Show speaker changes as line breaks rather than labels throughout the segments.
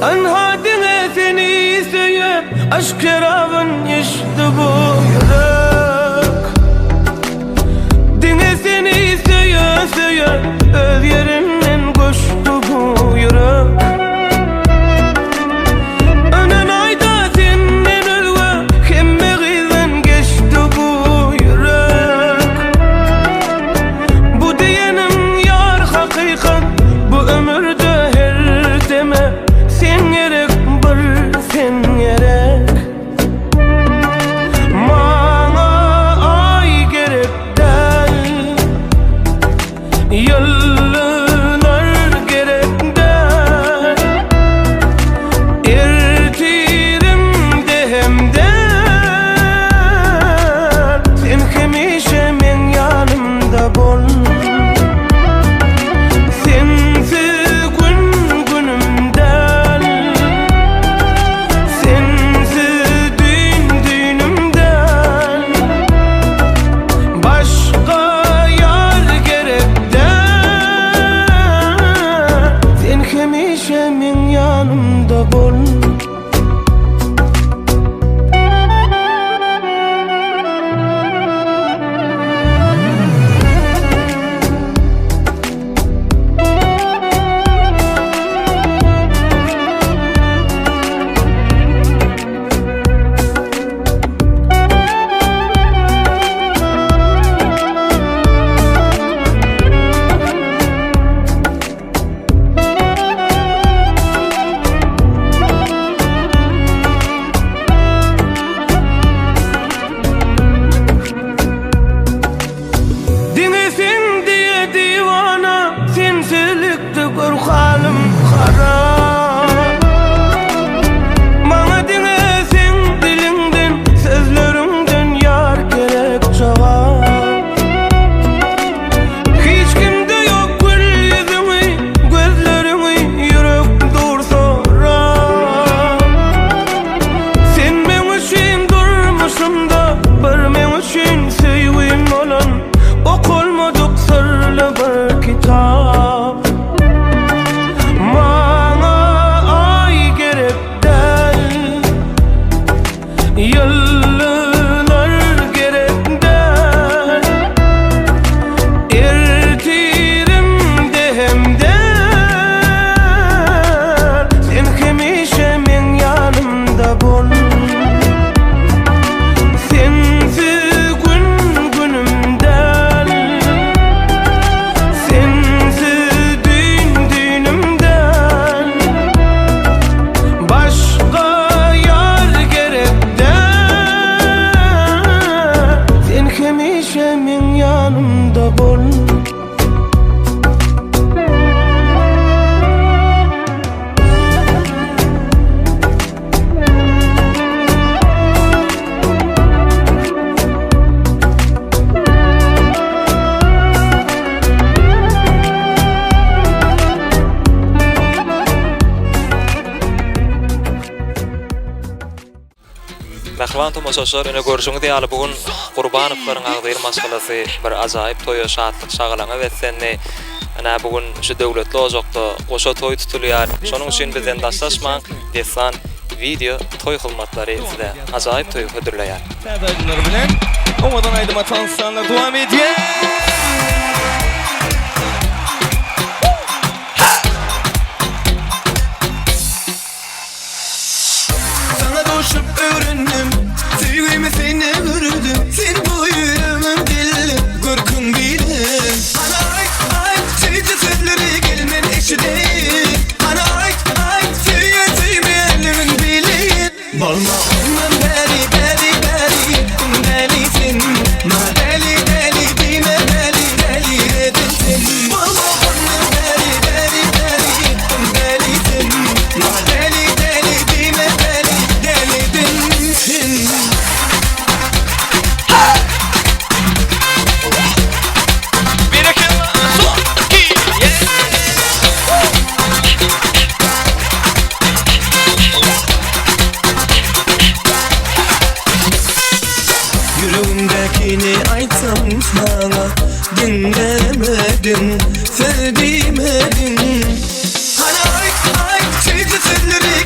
Anhadine seni sevip aşk yarağın yaşlı bu yürek. Dine seni sevip öz yerinden koştu bu yürek. Önen ayda senden ölüve kemmeğinden geçti bu yürek. Bu diyenim yar hakikat, bu ömürde her deme sen gerek, bir sen gerek. Bana ay gerek değil, yıllar gerek değil. Ertirim dehemde sen hemişe men yanımda bol. Min yanımda bol. Min yanımda bol.
Mehriban tomoşaşlar, öne görüşüňiz diýaly bugun Gurbanowaryň agdyr masalasy bir ajaýyp toýa şatlyk şagalaňa wetsenni. Ana bugun şu döwletli ojakda goşa toý tutulýar. Şonuň üçin bizden daşlaşmaň, desan video toý hyzmatlary sizde ajaýyp toý hödürleýär.
Täzeler bilen oňadan aýdyma tanışsanlar dowam edýär. Doşup öğrendim, sevgimi seni gördüm. Sen bu yüreğimin dili, korkun bilim. Ana ay, sevdi sözleri gelmen eşi değil. Ana ay, sevme elimin bilin. Balma ondan beri, delisin. Ma deli, dime deli edinsin. Balma ondan beri, delisin. Ma deli, dime yüreğimdekini aytsam sana, dinlemedin, sevdimedin. Hani ay, sevdi sözleri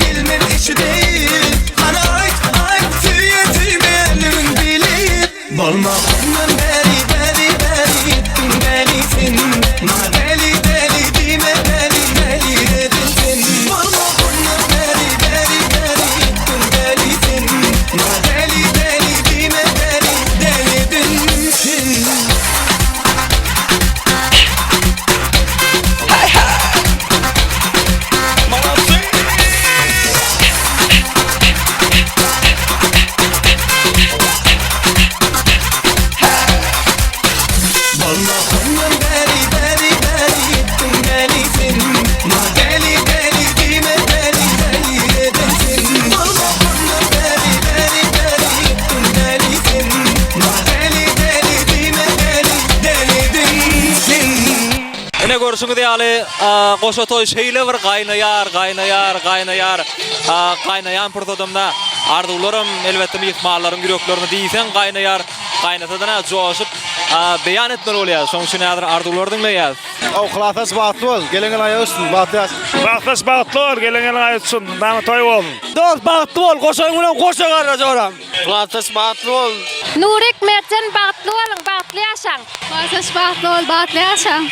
Deli deli deli ettin delisin. Deli deli dime deli deli edesin. Deli deli deli ettin delisin. Deli deli dime deli deli edesin.
Ene görüşüňiz ýaly goşa toý şeýle bir gaýnaýar. Gaýnaýan purdadymda arzularym elbetde mehmanlaryň ýüreklerini diýsen gaýnaýar. Gaýnatadana joşup beýan etmeli bolýar. Şoň üçin häzir arzular diňleýär.
Awqlafas bagtly bol, gelingen aýa üstün, bagtly.
Baktas bağıtlar, gelingen ayıtsın, dama toy olun.
Dost bagtly bol, goşaň bilen goşa garajaram. Awqlafas bagtly bol.
Nurik Mercan bagtly bolun, bagtly ýaşaň. Basaş bagtly bol, bagtly ýaşaň.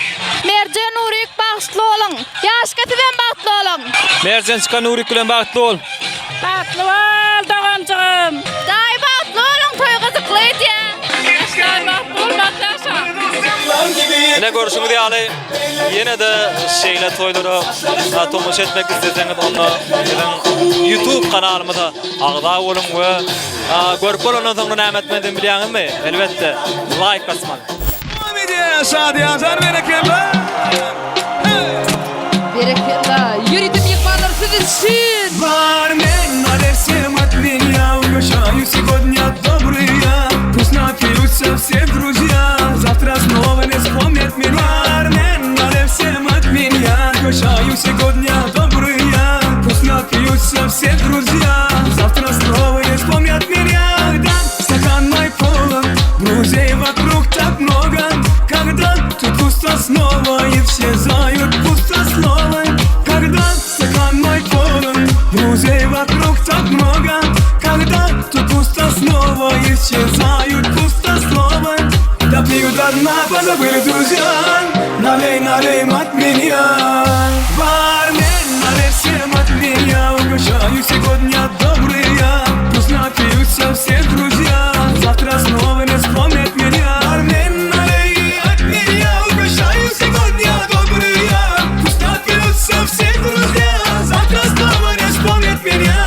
Mercan Nurik bagtly bolun, ýaşka tiden bagtly bolun.
Merjan çıkan Nurik bilen bagtly bol.
Bagtly bol, dagancygym. Daý bagtly bolun, toý gyzykly ýa. Ýaşlar bagtly bol, bagtly ýaşaň.
Ene görüşüňiz ýaly ýene de şeýle toýlary tomuş etmek isteseňiz onu bizim YouTube kanalymyza agda bolun we görüp bolandan soňra näme etmeden bilýäňizmi? Elbetde like basmaly.
Media Şadiyan Jar berekeler.
Berekeler. Yürütüp yıkmalar sizin.
Бар мен надо всем от меня. Угощаю сегодня добрые. Пусть напьются все друзья. Завтра снова не вспомнят меня. Бар мен надо всем от меня. Угощаю сегодня добрые. Пусть напьются все друзья. Завтра снова не вспомнят меня. Когда стакан мой полон, друзей вокруг так много. Когда тут пусто снова исчезают пустословы. Когда стакан мой полон, друзей вокруг так много. Когда тут пусто снова исчезают пустословы. Допью до дна, позабыли друзья. Налей, налей от меня. Бармен, налей всем от меня. Угощаю сегодня добрые. Пусть напьются все друзья. Завтра снова не вспомнят меня. Бармен, налей от меня. Угощаю сегодня добрые. Пусть напьются все друзья. Завтра снова не вспомнят меня.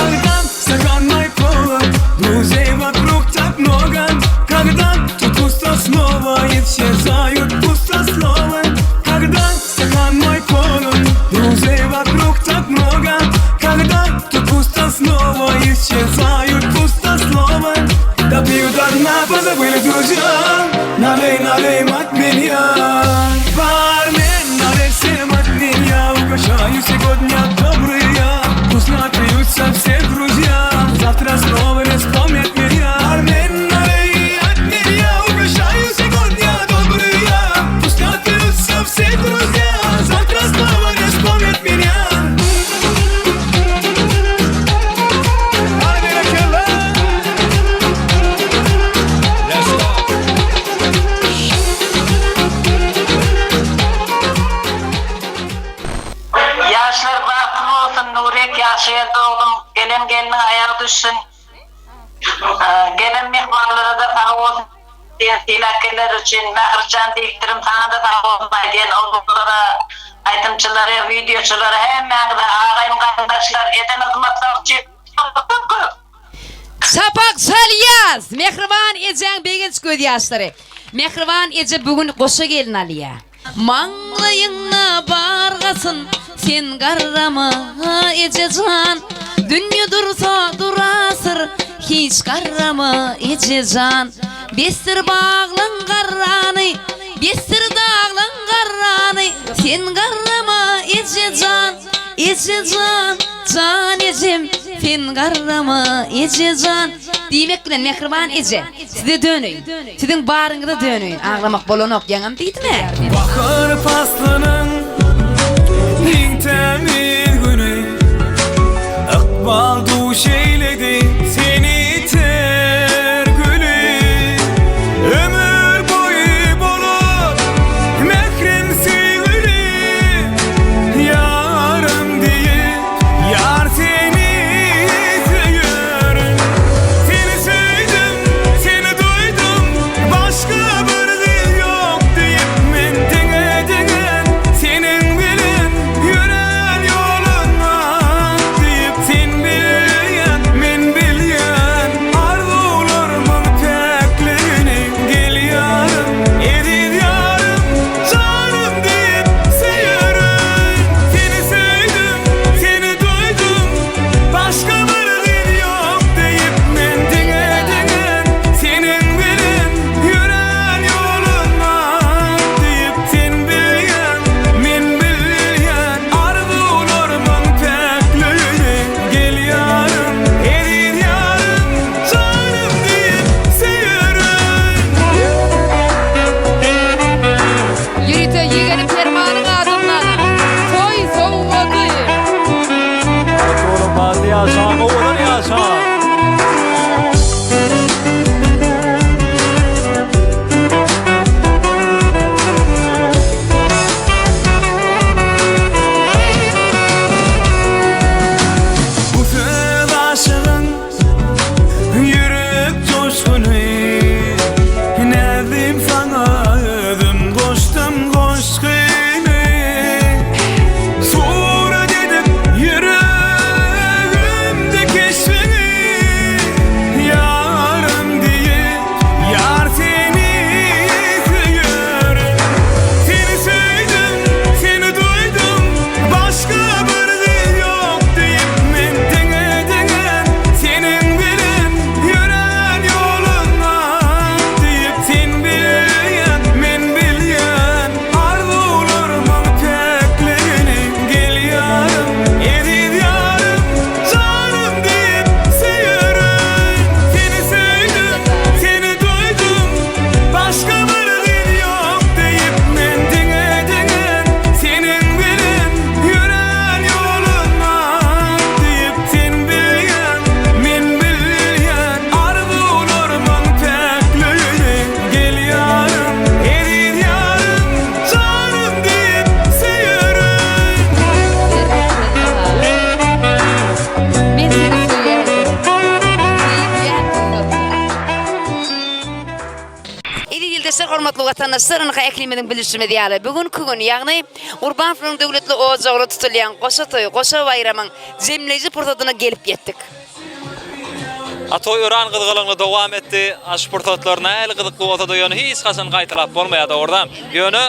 Когда стакан мой полон, друзей вокруг так много. Когда тут пусто снова исчезают пустословы. Когда стакан мой полон, друзей вокруг так много. Когда тут пусто снова исчезают пустословы. Допью до дна, позабыли друзья. Налей, налей от меня. Бармен, налей всем от меня. Угощаю сегодня добрые. Пусть напьются все друзья. Завтра снова не вспомнят меня. Бармен, налей от меня. Угощаю сегодня добрые. Пусть напьются все друзья. Завтра снова не вспомнят меня.
Yaşlar bakır olsun, Nurek yaşaya doğdum. Gelen gelinin ayağı düşsün. Gelen mehmanlara da sağ olsun. Diyen silakeler için Mehrican diktirim sana da sağ olsun. Diyen oğullara, aytımçılara, videoçulara hemen de ağayım kardeşler eden hizmetler için.
Sapak Salyaz, Mehriban Eceň begenç göz ýaşlary. Mehriban Ece bugün goşa gelin alýa. Maňlaýyňna bargasyn, sen garrama Ejejan. Dünýä dursa durasır, hiç garrama Ejejan. Besir baglaň garrany, besir daglaň garrany, sen garrama Ejejan. Ejejan, can Ejem, sen garrama Ejejan. Diýmek bilen Mehriban Ece, size dönüň. Siziň baryňyza dönüň. Aglamak bolanok ýaňam diýdimi?
Bakır paslının ilk temiz günü. Akbal duş eyledi seni ter gülü. Ömür boyu bolup mehrim sevgili. Yarım deyip yar seni seviyorum. Seni sevdim, seni duydum.
Aziz hormatly vatandaşlar, anaqa eklimeden bilişimi diýäler. Bugünkü gün, ýagny Gurbanowlaryň döwletli ojagda tutulýan goşa toýu, goşa bayramyň jemleji pursatyna gelip ýetdik.
Atoy öran gydgylygly dowam etdi. Aşportatlaryna äl gydykly bolsa da ýöne hiç haçan gaýtalap bolmaýardy orada. Ýöne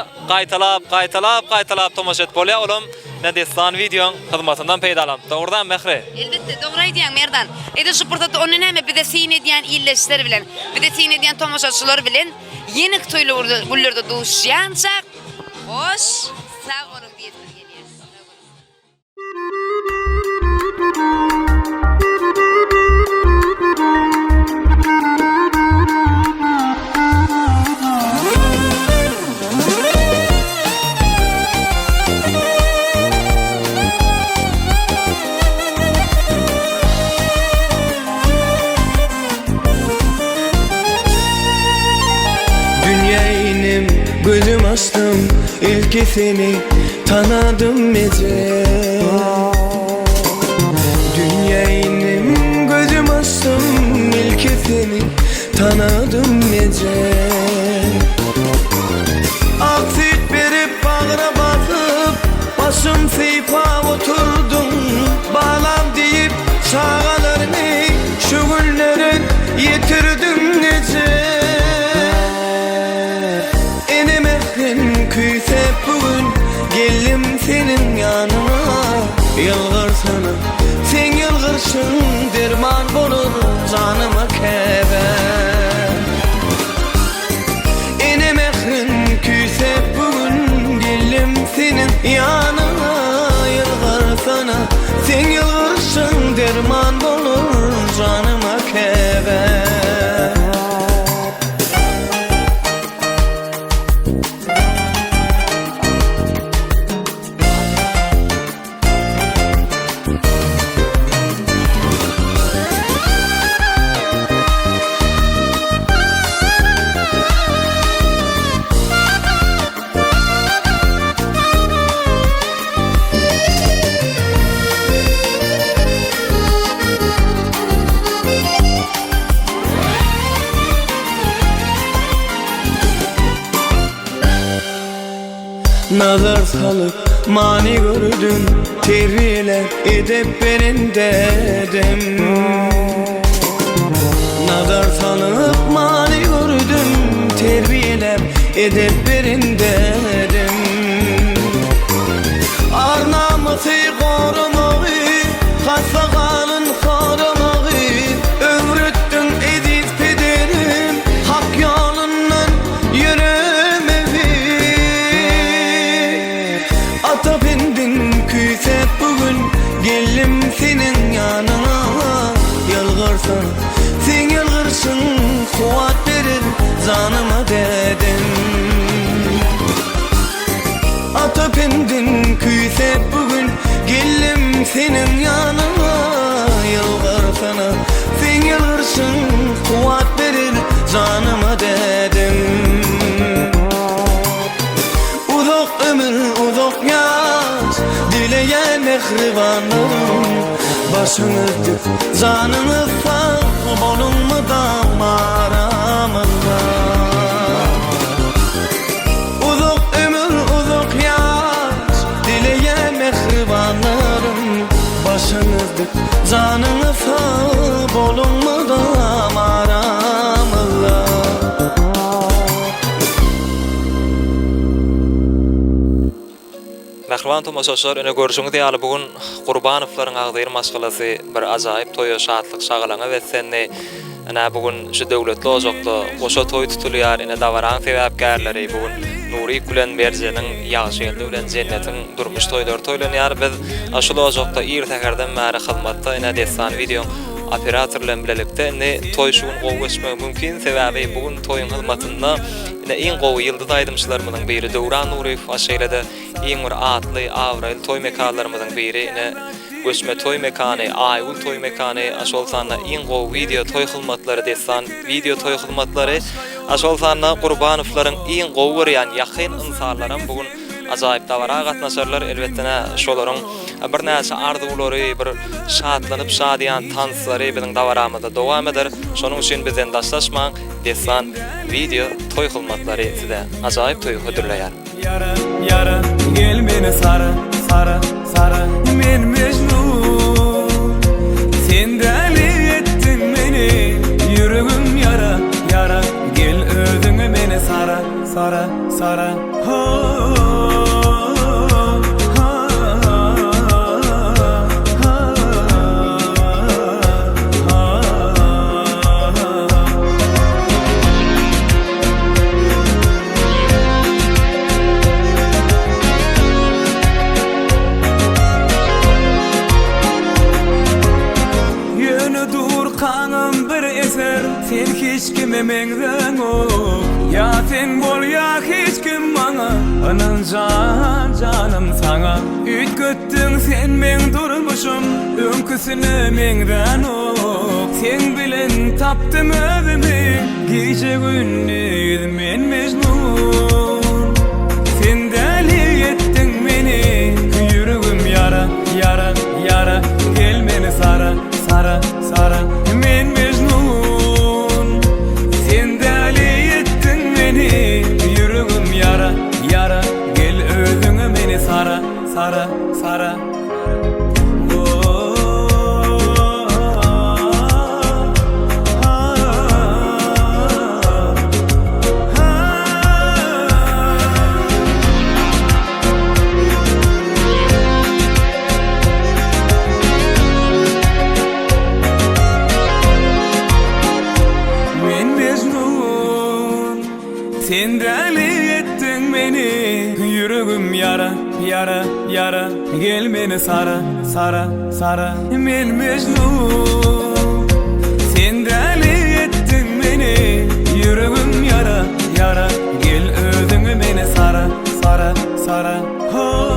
gaýtalap tomaşa etip bolýar. Olam Nedestan videoň hyzmatyndan peýdalandy. Ordan Mehre.
Elbetde, dogry aýdýaň Merdan. Ede şu pursatda onun näme bir de sin edýän illeşler bilen, bir de sin edýän tomaşaçylar bilen ýeni toýlary gullerde duşýança hoş sag bolyp diýip gelýär.
Gözüm açtım ilk seni tanıdım ece. Dünya inim gözüm açtım ilk seni tanıdım ece. Aksik verip bağına basıp başım seyfa oturdum. Bağlam deyip şağalarını şu günlere yitirdim ece. Küysep bugün geldim senin yanına. Yılgırsana sen yılgırsın, derman bolur canıma keber. Ene mehrin küysep bugün geldim senin yanına. Yılgırsana sen yılgırsın, derman bolur canıma keber. Nazar salıp mani gördün, terbiyeler edip benim dedim. Nazar salıp mani gördüm, terbiyeler edip benim dedim. Arnamızı korumağı, kassakalın korumağı öğrettün ediz pederim, hak yolundan yürümeyi. Ata bendin küysep bugün geldim senin yanına. Yılgırsın sen yılgırsın, kuvat verir canıma dedim. Ata bendin küysep bugün geldim senin yanına. Yılgırsın sen yılgırsın, kuvat verir canıma dedim. Uzak ömür, uzak yaz dileyen mehribanlarım. Başınızdır, canınız sağ bolun mu damaramında. Uzak ömür, uzak yaz dileyen mehribanlarım. Başınızdır, canınız sağ bolun mu damaramında.
Mehriban tomaşaçylar, öne görüşüňiz diýäli bugün Gurbanowlaryň agdyr maskalasy bir ajaýyp toýa şatlyk şagalaňa wetsenni. Ana bugün şu döwletli ojagda goşa toý tutulýar. Ene davaran sebäpkärleri bugün Nuri Gülen Berjeniň ýaşylygy bilen jennetiň durmuş toýlary toýlanýar. Biz aşul ojagda ýertägerden märe hyzmatda ene destan video operatorlar bilelikde ne toy şuun gowy mümkin sebäbi bugün toyun hyzmatynda ne iň gowy ýyldız aýdymçylarymyň biri Dowran Nuriýew aşaýlada iň bir atly awraýl toy mekanlarymyň biri ne göçme toy mekany, aýul toy mekany, aşol sanna iň gowy video toy hyzmatlary destan video toy hyzmatlary aşol sanna Gurbanowlaryň iň gowy ýan ýakyn insanlaryň bugün ajaýyp dawara gatnaşarlar. Elbetde şolaryň bir näçe arzulary, bir şadlanyp şadyan tanslary biziň dawaramyzda dowam eder. Şonuň üçin bizden daşlaşmaň. Desan video toy kılmaklary size ajaýyp toy hödürleýär.
Yara yara gel meni sara sara sara men Mecnun sen däli ettin meni yüregim yara yara gel özüňe meni sara sara sara ho sen hiç kime mengden o ya sen bol ya hiç kim bana anancan canım sana üt göttün sen men durmuşum önküsüne mengden o sen bilen taptım özümü gece gündüz men Mecnun sen deli ettin beni yüreğim yara yara yara gel meni sara sara sara men Mecnun yüreğim yara yara gel özüňe meni sara sara sara sen deli ettin beni yüreğim yara yara yara gel meni sara sara sara men Mecnun sen deli ettin beni yüreğim yara yara gel özüňe meni sara sara sara ho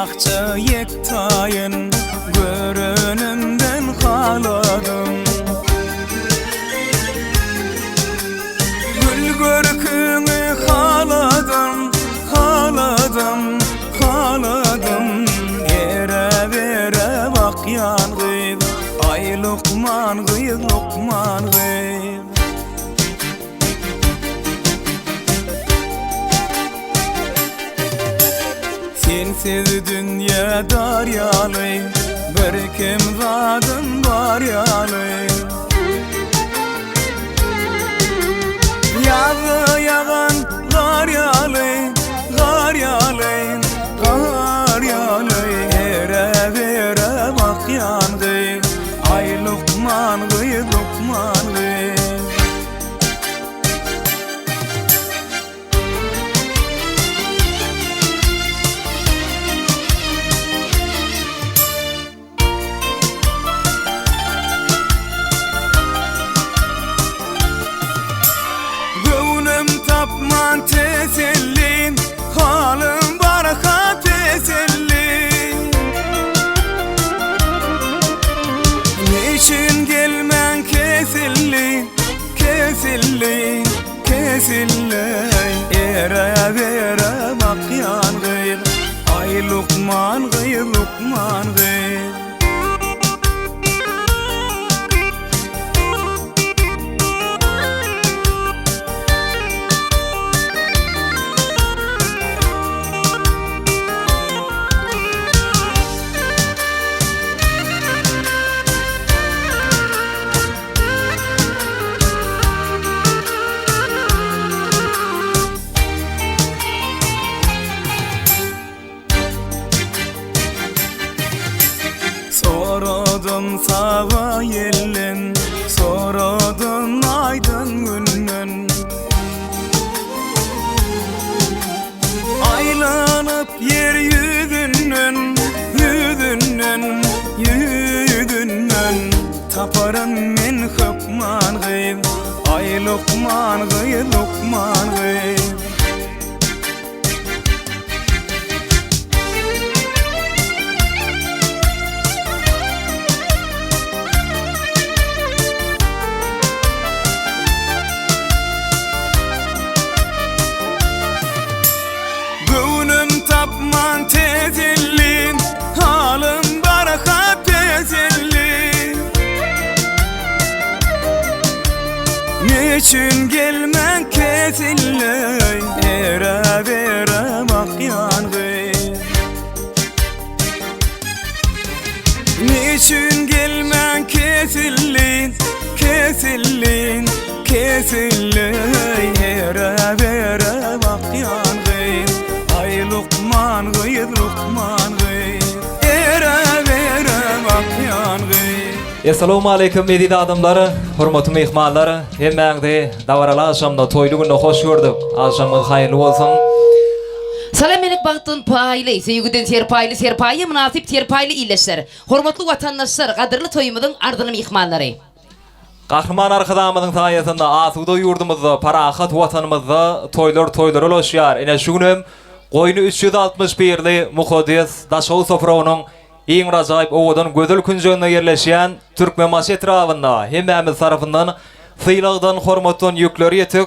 akça yektayın görünümden haladım gül görkünü haladım haladım haladım yere vere bak yangıyım ay Lokman gıyım Lokman gıyım sensiz dünya daryalı bir kim zadın var yalı yazı yağan gar yalı gar yalı gar yalı yere vere bak yandı ay Lokman gıyım Lokman gıyım tapman tesellin halım baraka tesellin niçin gelmen kesilli Ay Lokman gıy, Lokman gıy. Gönlüm tapman tezellin, halim barakat tezellin. Niçin gelmen kesilley, era vera makyan gıy. Niçin gelmen kesillin, kesillin, kesilley, era vera makyan gıy. Ay Lokman gıy, Lokman gıy. Era vera makyan gıy.
Assalamu alaykum edidi adamları, hurmatly mehmanlar. Hemmäňde dawarala aşamda toýly günde hoş gördük. Aşamyň haýyrly bolsun.
Salam elek bagtyn paýly, seýgüden serpaýly, serpaýy münasip serpaýly illeşler. Hormatly watandaşlar, gadyrly toýumyzyň ardyny mehmanlary.
Gahrman arkadamyzyň saýasynda asuda ýurdumyzda, parahat watanymyzda toýlar ulaşýar. Ene şu günem goýny 361-li Muqaddes Daşow Sofrownyň iň rajaýyp owadan gözel künjeginde yerleşýän Türkmen maş etrafynda hemmämiz tarapyndan syýlagdan hormatlan ýükleri ýetik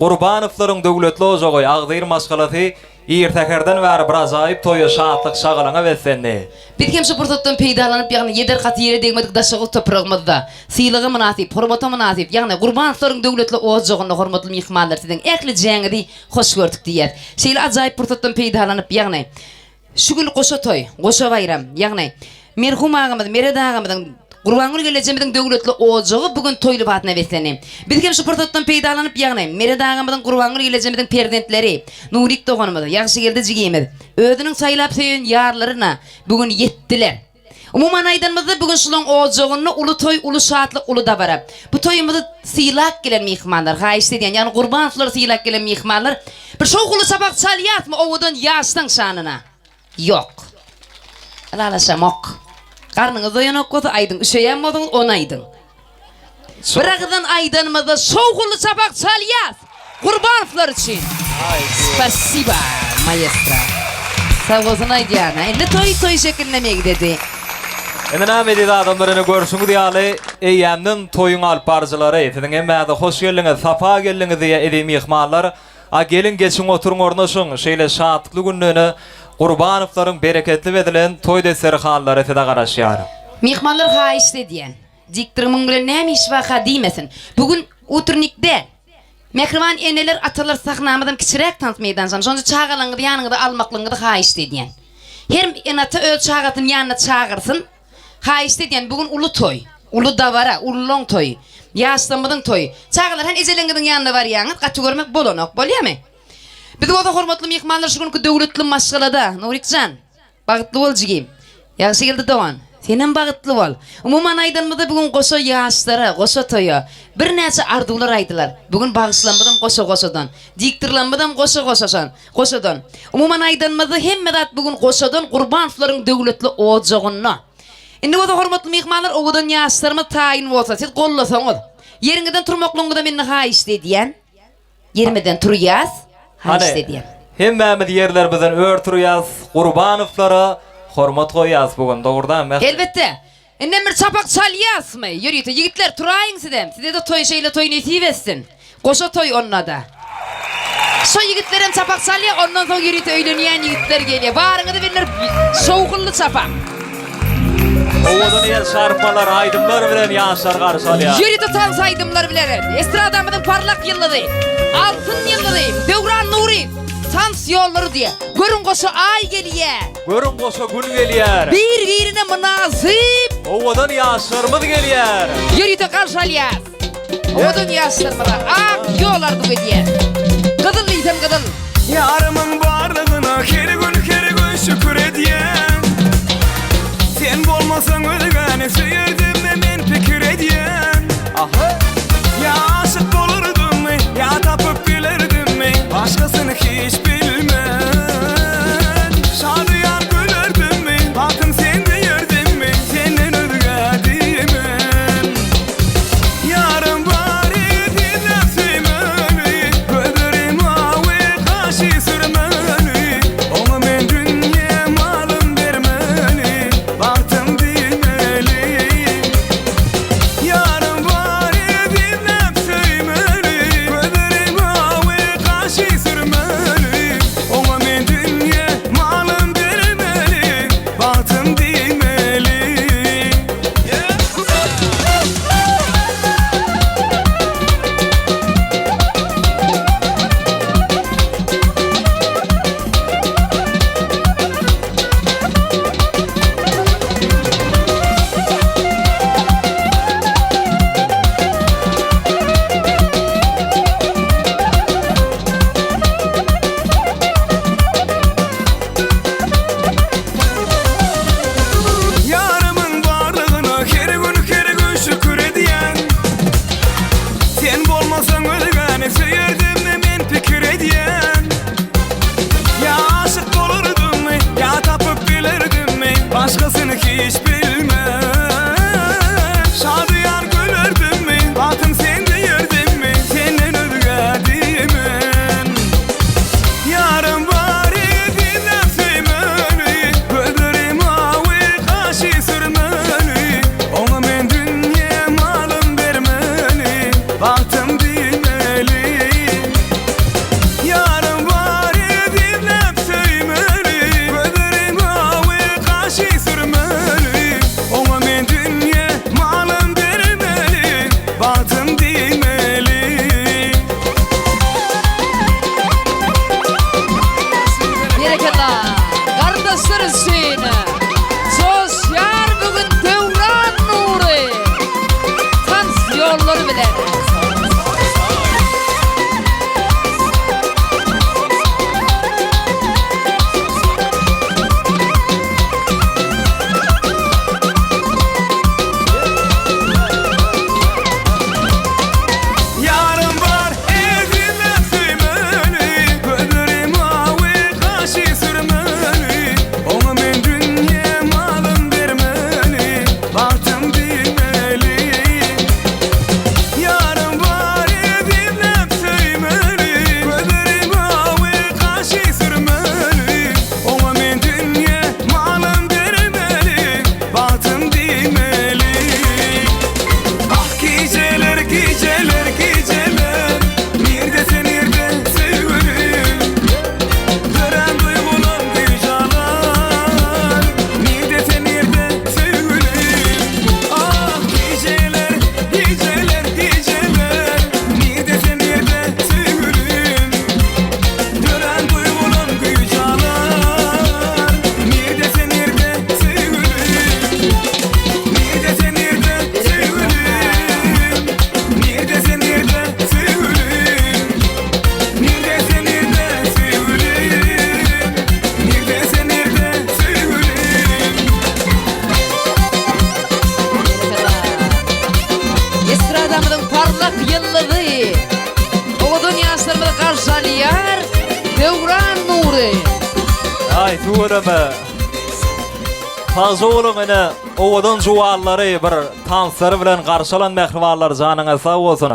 Gurbanowlaryň döwletli ojagy Agdyr maşgalasy ýertekerden bäri bir ajaýyp toýa şatlyk şagalaňa wetsendi.
Birkem şu pursatdan peýdalanyp ýagny ýeder gaty ýere degmedik Daşow topragymyzda syýlygy münasip, hormaty münasip, ýagny Gurbanowlaryň döwletli ojagyny hormatly mehmanlar siziň äkli jäňidi hoş gördük diýer. Şeýle ajaýyp pursatdan peýdalanyp ýagny şu gün goşa toy, goşa bayram, ýagny merhum agamyň, mered agamyň Gurbanguly gelejemiň döwletli ojagy bugün toýly batna wetsendi. Bizkem şu pursatdan peýdalanyp ýagny mered agamyň Gurbanguly gelejemiň prezidentleri Nurik doganymyz, ýaşy geldi jigimiz. Özüniň saýlap söýen ýarlaryna bugün yetdiler. Umuman aýdanmyzda bugün şulaň ojagyny uly toy, uly şatlyk, uly dabara. Bu toýumyzy syýlak gelen mehmanlar, haýyş edýän, ýani Gurbanowlar syýlak gelen mehmanlar bir şowguly sabak çalýatmy owadan ýaşdyň şanyna? Yok. Alalaşamok. Karnınız doyanok olsa aydın, üşeyen modun 10 aydın. Bırakıdan aydanımızda şovgulu sabak çalyaz. Gurbanowlar için. Spasiba, maestra. Sağ olsun Aydiyana. Elle toy şekillemeye gidedi.
Ene näme edidi adamlaryny görüşüňiz ýaly eýämden toýuň alyp barjylary. Siziň hemmäde hoş geldiňiz, safa geldiňiz diýe edi mehmanlar. A gelin geçiň oturuň ornaşyň. Şeýle şatly günlerni Gurbanowlaryň bereketli edilen toy deserhanlary seda garaşýar.
Mehmanlar haýyş edýän. Dikdirimiň bilen näme iş waka diýmesin. Bugün uturnikde mehriban eneler atalar sahnamydan kiçirek tans meýdanjam. Şonja çağalaňyzy ýanyňyza almaklaňyzy haýyş edýän. Her enata öz çağatyny ýanyna çağırsyn. Haýyş edýän bugün uly toy, uly dabara, uly long toy. Ýaşdymyň toy. Çağalar hen ezelengidin ýanyna barýaňyz, gaty görmek bolanok bolýarmy? Biz goda hormatly mehmanlar şu günkü döwletli maşgalada Nurikjan bagtly bol jigim. Ýaşy geldi dogan. Senem bagtly bol. Umuman aýdanmyda bugün goşa ýaşlara, goşa toýa bir näçe ardular aýdylar. Bugün bagyslanmadym goşa-goşadan, diktirlanmadym goşa-goşadan, goşadan. Umuman aýdanmyda hemmedat bugün goşadan Gurbanowlaryň döwletli ojagyna. Indi goda hormatly mehmanlar owadan ýaşlarmy taýin bolsa, siz gollasaňyz, ýeriňizden turmaklaňyzda meni haýyş edýän. Yerimden turýas.
Hani hemmämiz ýerlerimizden örtürýäs, Gurbanowlara hormat goýýas bugün dogurdan.
Elbette. Enden bir çapak çalýasmy? Ýürýte ýigitler turaýyň sizem. Size de toy şeýle toy nesip etsin. Goşa toy onnada. Şo ýigitlerem çapak çalýar, ondan soň ýürýte öýlenýän ýigitler gelýär. Baryňyzy bilir şowgully çapak.
Owadan ýa şarpalar, aýdymlar bilen ýaşlar garşy alýar.
Ýürýte tans aýdymlar bilen. Estradamyň parlak ýyllary, altyn ýyllary, Döwran Nuri, tans ýollary diýe. Görün goşa ay gelýär.
Görün goşa gün gelýär.
Bir-birine münasip.
Owadan ýaşlarymyz gelýär.
Ýürýte garşy alýar. Owadan ýaşlarymyz ak ýollardy diýe. Gydyl diýsem gydyl.
Yarımın barlığına her gün şükür edýän. Sen bolmasaň özgäni süýerdim men pikir edýän. Ya aşık bolurdum, ya tapıp gülerdim, başkasını hiç bilmem. Şadıyan gülerdim, batın sende yerdim, senden özgädimem. Yarım var edilem Seni söyürdüm men fikir ediyen. Ya aşık olurdum mu, ya tapıp bilirdim mi, başkasını hiç bilmem. Şadıyan gülürdüm mü, batın sen deyirdim mi, senden özgedimin. Yarın var edinler söymeli, öldüreyim avi kaşı sürmeli. Ona men dünya malım vermeli, baktım bilmeli. Yarın var edinler söymeli, öldüreyim avi kaşı sürmeli. Ona men dünya malım vermeli, baktım bilmeli.
Berekeler, kardeşler Hüseyin'e. Sos yar bugün Devran Nuri. Tans yolları bilen.
Yarın var edinler söymeli, öldüreyim avi kaşı sürmeli. Ona men dünya malım vermeli, baktım bilmeli. Yarın var edinler söymeli, öldüreyim avi kaşı sürmeli. Ona men dünya malım vermeli, baktım bilmeli. Ah geceler geceler geceler, nerede nerede sevgilim. Gören duygulan geceler, nerede nerede sevgilim. Ah geceler geceler geceler, nerede nerede sevgilim. Gören duygulan geceler, nerede nerede sevgilim. Nerede nerede sevgilim. Neredesin nerede sevgilim? Neredesin nerede sevgilim? Neredesin nerede sevgilim?
Estradamızın parlak yıldızı. O dünyasını karşılayan Devran Nuri.
Ay tuğrama. Fazla olun ene ovadan juwallary bir tansları bilen garşalan mehribarlar janyňa sag bolsun.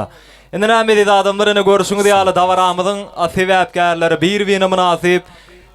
Indi näme dedi adamlar ene görüşüňiz diýýärler dawaramyzyň sebäpkärleri bir-birine münasip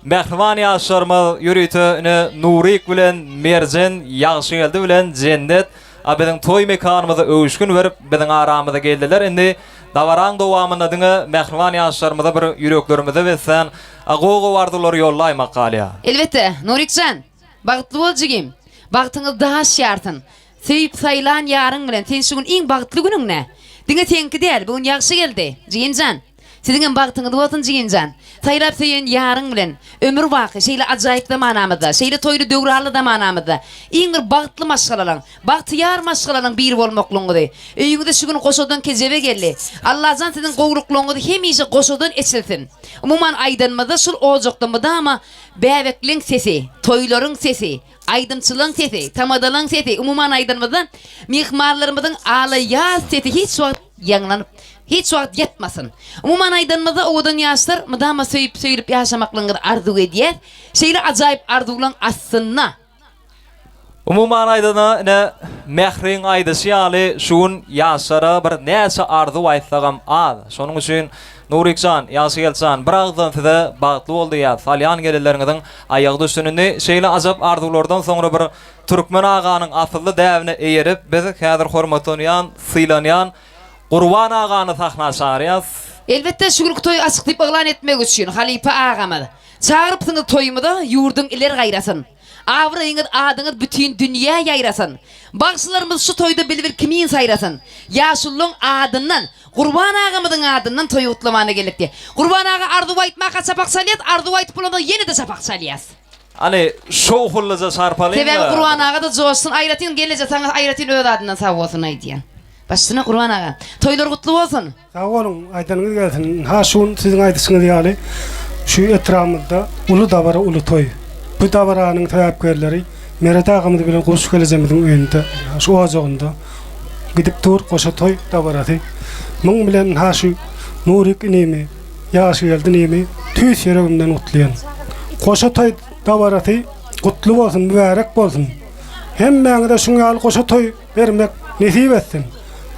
mehriban ýaşarmy ýürüýte ene Nurik bilen Merjen ýagşy geldi bilen Cennet abidiň toý mekanymyza öwüşgün berip biziň aramyza geldiler. Indi dawaraň dowamyna diňe mehriban ýaşarmyza bir ýüreklerimize wesen agogo bardylar ýollaý makalya.
Elbette Nurikcan. Bagtly bol jigim. Bagtyňyz daha şartyn. Seýip saýlan ýaryň bilen sen şugun iň bagtly günüň ne? Diňe tenki däl, bugün ýagşy geldi. Jigimjan. Siziň bagtyňyz bolsun jigimjan. Saýlap seýen ýaryň bilen ömür waky şeýle ajaýyp da manamyzda, şeýle toýly döwrarly da manamyzda. Iň bir bagtly maşgalalaň, bagtyar maşgalalaň bir bolmaklygydy. Öýüňizde şugun goşodan kezebe geldi. Allahjan siziň gowruklygyňyzy hemişe goşodan eçilsin. Umuman aýdanmada şul ojokdamda ama bäwekliň sesi, toýlaryň sesi, aydınçılığın sesi, tamadalığın sesi, umuman aydınmada mihmarlarımızın ağlayan sesi hiç vakit yanlanıp, hiç vakit yetmasın. Umuman aydınmada oğudan yaşlar, mıdama söyleyip yaşamaklığını arzu ediyor. Şeyle acayip arzulan aslında.
Umuman aydana ne mehrin aydışı ýaly şuun yaşara bir näçe arzu aýtsagam az. Şonuň üçin Nurikjan, ýaşy gelsan, bir agdan size bagtly boldy ýa, salyan geleleriňiziň aýagy düşünini şeýle ajap arzulardan soňra bir türkmen aganyň asylly däwine eýerip, biz häzir hormatlanýan, sylanýan Gurban agany sahnaşarýas.
Elbette şugruk toy açıklayıp ıglan etmek üçün Halipa ağamı. Çağırıpsınız toyumuda yurdun iler gayrasın. Avrayınız adıngız bütün dünya yayrasın. Bağışlarımız şu toyda bilivir kimin sayrasın. Yaşullun adından, Gurban ağamızın adından toyu utlamana gelipdi. Gurban ağa ardu aytmaka çapak salyat, ardu ayt bulanda yeni de çapak salyas.
Hani şoğullaca sarpalayın da.
Sebep Gurban ağa da coşsun, ayratin gelince sana ayratin öd adından sağ olsun aydiyan. Başına Gurban ağa, toylar kutlu olsun.
Sağ olun, aydanınız gelsin. Ha şun sizin aydısınız yani. Şu etrafımızda ulu davara ulu toy. Bu davaranın tayapkerleri Meret ağamızı bilen koşu geleceğimizin önünde, şu ocağında gidip dur koşa toy davarası. Mun bilen ha şu Nurik inemi, yaşı geldi nemi, tüys yüreğimden utlayan. Koşa toy davaratı kutlu bolsun, mübarek bolsun. Hemmeňe de şuňa al koşa toy bermek nesip etsin.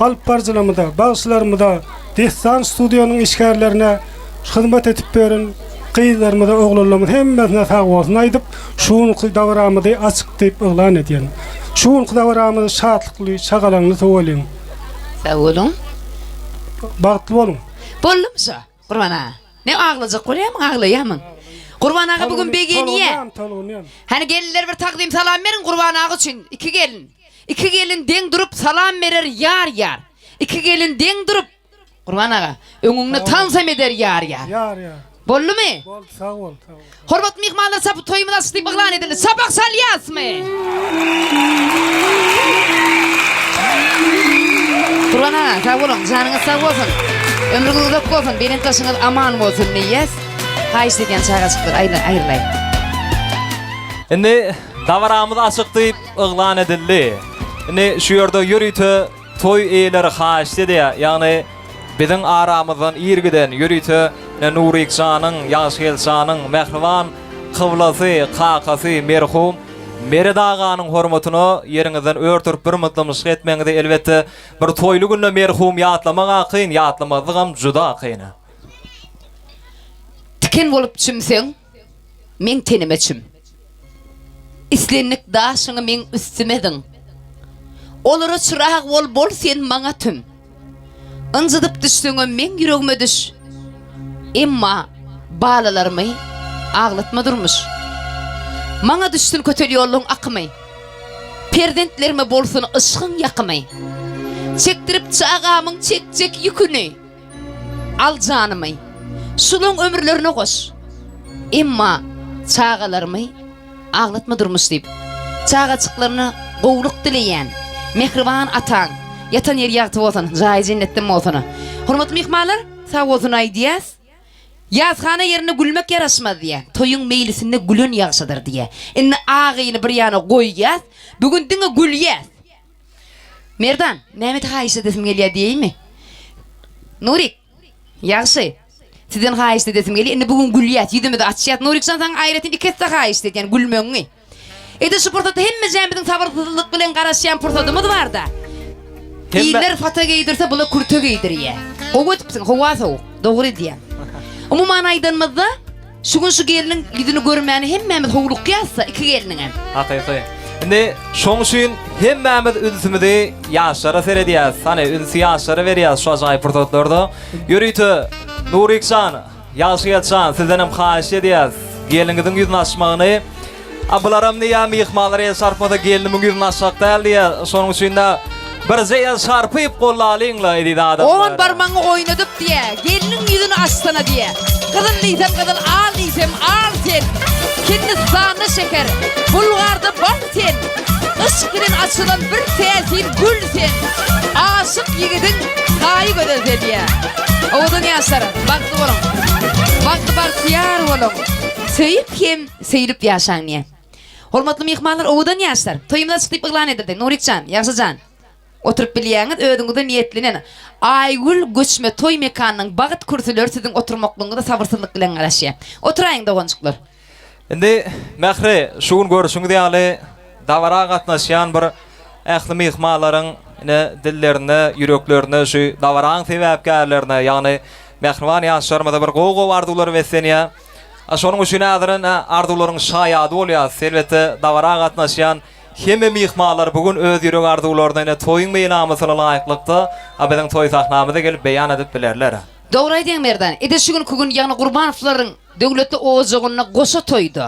Alp barjylarymyda, bagşylarymyda, Destan stüdyonyň işgärlerine hyzmat etip beren gyzlarymyda, oglanlarymyda hemmesine sag bolsun aýdyp, şuňky davaramydy açyk diýip elan edýän. Şuňky davaramydy şatlykly, şagalanly towalyn.
Sağ olun.
Bagtly bolun.
Bollumsa, Qurban ağa. Ne ağlayacak koyayım, ağlayamın. Qurban ağa bugün begeniye. Hani gelinler bir takdim salam verin Qurban ağa için. İki gelin. İki gelin den durup salam verer yar yar. İki gelin den durup Qurban ağa öňüňde tansam eder yar yar.
Yar yar.
Bollu mu?
Bol, sağ ol, sağ ol.
Hormat mihmanlar sapı toyumda sıtıyıp ıglan edilir. Sabak salyas mı? Qurban ağa sağ olun, canınız sağ olsun. Ömrünüz uzak olsun, benim taşınız aman olsun neyes. Hayış dediğin çağa çıktır, ayrılay.
Indi davaramız açık deyip ıglan edildi. Indi şu yerde yürüytü toy eýleri haş dedi ya. Yani bizim aramızdan irgiden yürüytü Nurik Can'ın, Yaşgel Can'ın mehriban kıvlası, kakası, merhum Mered Aganyň hormatyny ýeriňizden örtürip bir mutlamışlyk etmeňizi elbetde bir toýly günde merhum ýatlamaga kyn, ýatlamazlygam juda kyn.
Tiken bolup çümseň, men tenime çüm. İslenlik daşyňy men üstümediň. Olara çyrag bol sen maňa tüm. Ynjydyp düşseňe men ýüregime düş. Emma balalarmy aglatma durmuş. Maňa düşsün kötel ýoluň akmy. Perdentlerime bolsun ışgyň ýakmy. Çekdirip çagamyň çekjek ýüküni. Al janymy. Şunuň ömürlerine goş. Emma çagalarmy aglatma durmuş diýip çagaçyklaryny gowluk dileýän mehriban ataň yatan yer ýagty bolsun, jaý jennetden bolsun. Hormatly mehmanlar, sag bolsun aýdýas. Yazhana yerine gülmek yaraşmaz diye. Toyun meylisinde gülün yağışıdır diye. Enne ağayını bir yana koyacağız. Bugün dine güleceğiz. Merdan, Mehmet hayışta desim geliyor diyeyim mi? Nurik, yağışı. Sizden hayışta desim geliyor. Enne bugün güleceğiz. Yedimi de açacağız. Nurik sen ayretin ikisi hayışta yani gülmeğini. Ede şu portada hem cembetin sabırsızlık bilen karışan portadımız var da. İyiler fata giydirse bula kurtu giydiriyor. O götüpsün, hava soğuk. Doğru diye. Umuman aydınmazda şu gelinin yüzünü görməyəni hem Mehmet hoğluk yazsa iki gelinin.
Hakiki. Indi şoň üçin hem Mehmet ünsümidi ýaşlara seredýäs. Hani ünsü ýaşlara berýäs şu ajaýyp portretlarda. Ýürüýtü Nurik Can, Yaşgel Can sizden hem haýyş edýäs. Geliniňiziň ýüzüni açmagyny. Abularamny ýa mihmanlary sarpmada geliniň ýüzüni açsak däl diýe. Şonuň üçin de bir zeýel sarpyp gollalyňla edýdi adam.
On barmaňy oynadyp diye, geliniň ýüzüni açsana diye. Kızın diýsem kızın, al diýsem al sen. Kendi zanlı şeker, bulgarda bol sen. Işkırın açılan bir tesir gül sen. Aşık yigitin kayı gödöze diye. Oğudun yaşları, baktı olun. Baktı bartiyar olun. Söyüp hem söylüp yaşan diye. Hormatly mihmanlar, oğudun yaşlar. Toyumda çıkıp ıglan edirdi. Nurikcan, Yaşıcan. Oturup bilýäňiz, ödüňizde niýetlenen. Aýgül göçme toy mekanynyň bagyt kürsüleri siziň oturmaklygyňyzda sabırsızlyk bilen garaşýar. Oturaýyň dogançyklar.
Indi Mehri, şu gün görüşüňiz ýaly dawara gatnaşýan bir ähli mehmanlaryň dillerini, yüreklerini, şu dawaraň sebäpkärlerini, ýagny mehriban ýaşlarymyzda bir gowy arzuwlar wesenýär. Şonuň üçin ädirin arzuwlaryň şaýady bolýar. Elbetde dawara gatnaşýan hemme mihmanlar bugün öz ýürek arzuwlaryny toyun meýnamasyna laýyklykda abeden toy sahnamyda gelip beýan edip bilerler.
Dogry aýdýaň Merdan. Ede şu gün kugün ýagny Gurbanowlaryň döwletde ojagyna goşa toydy.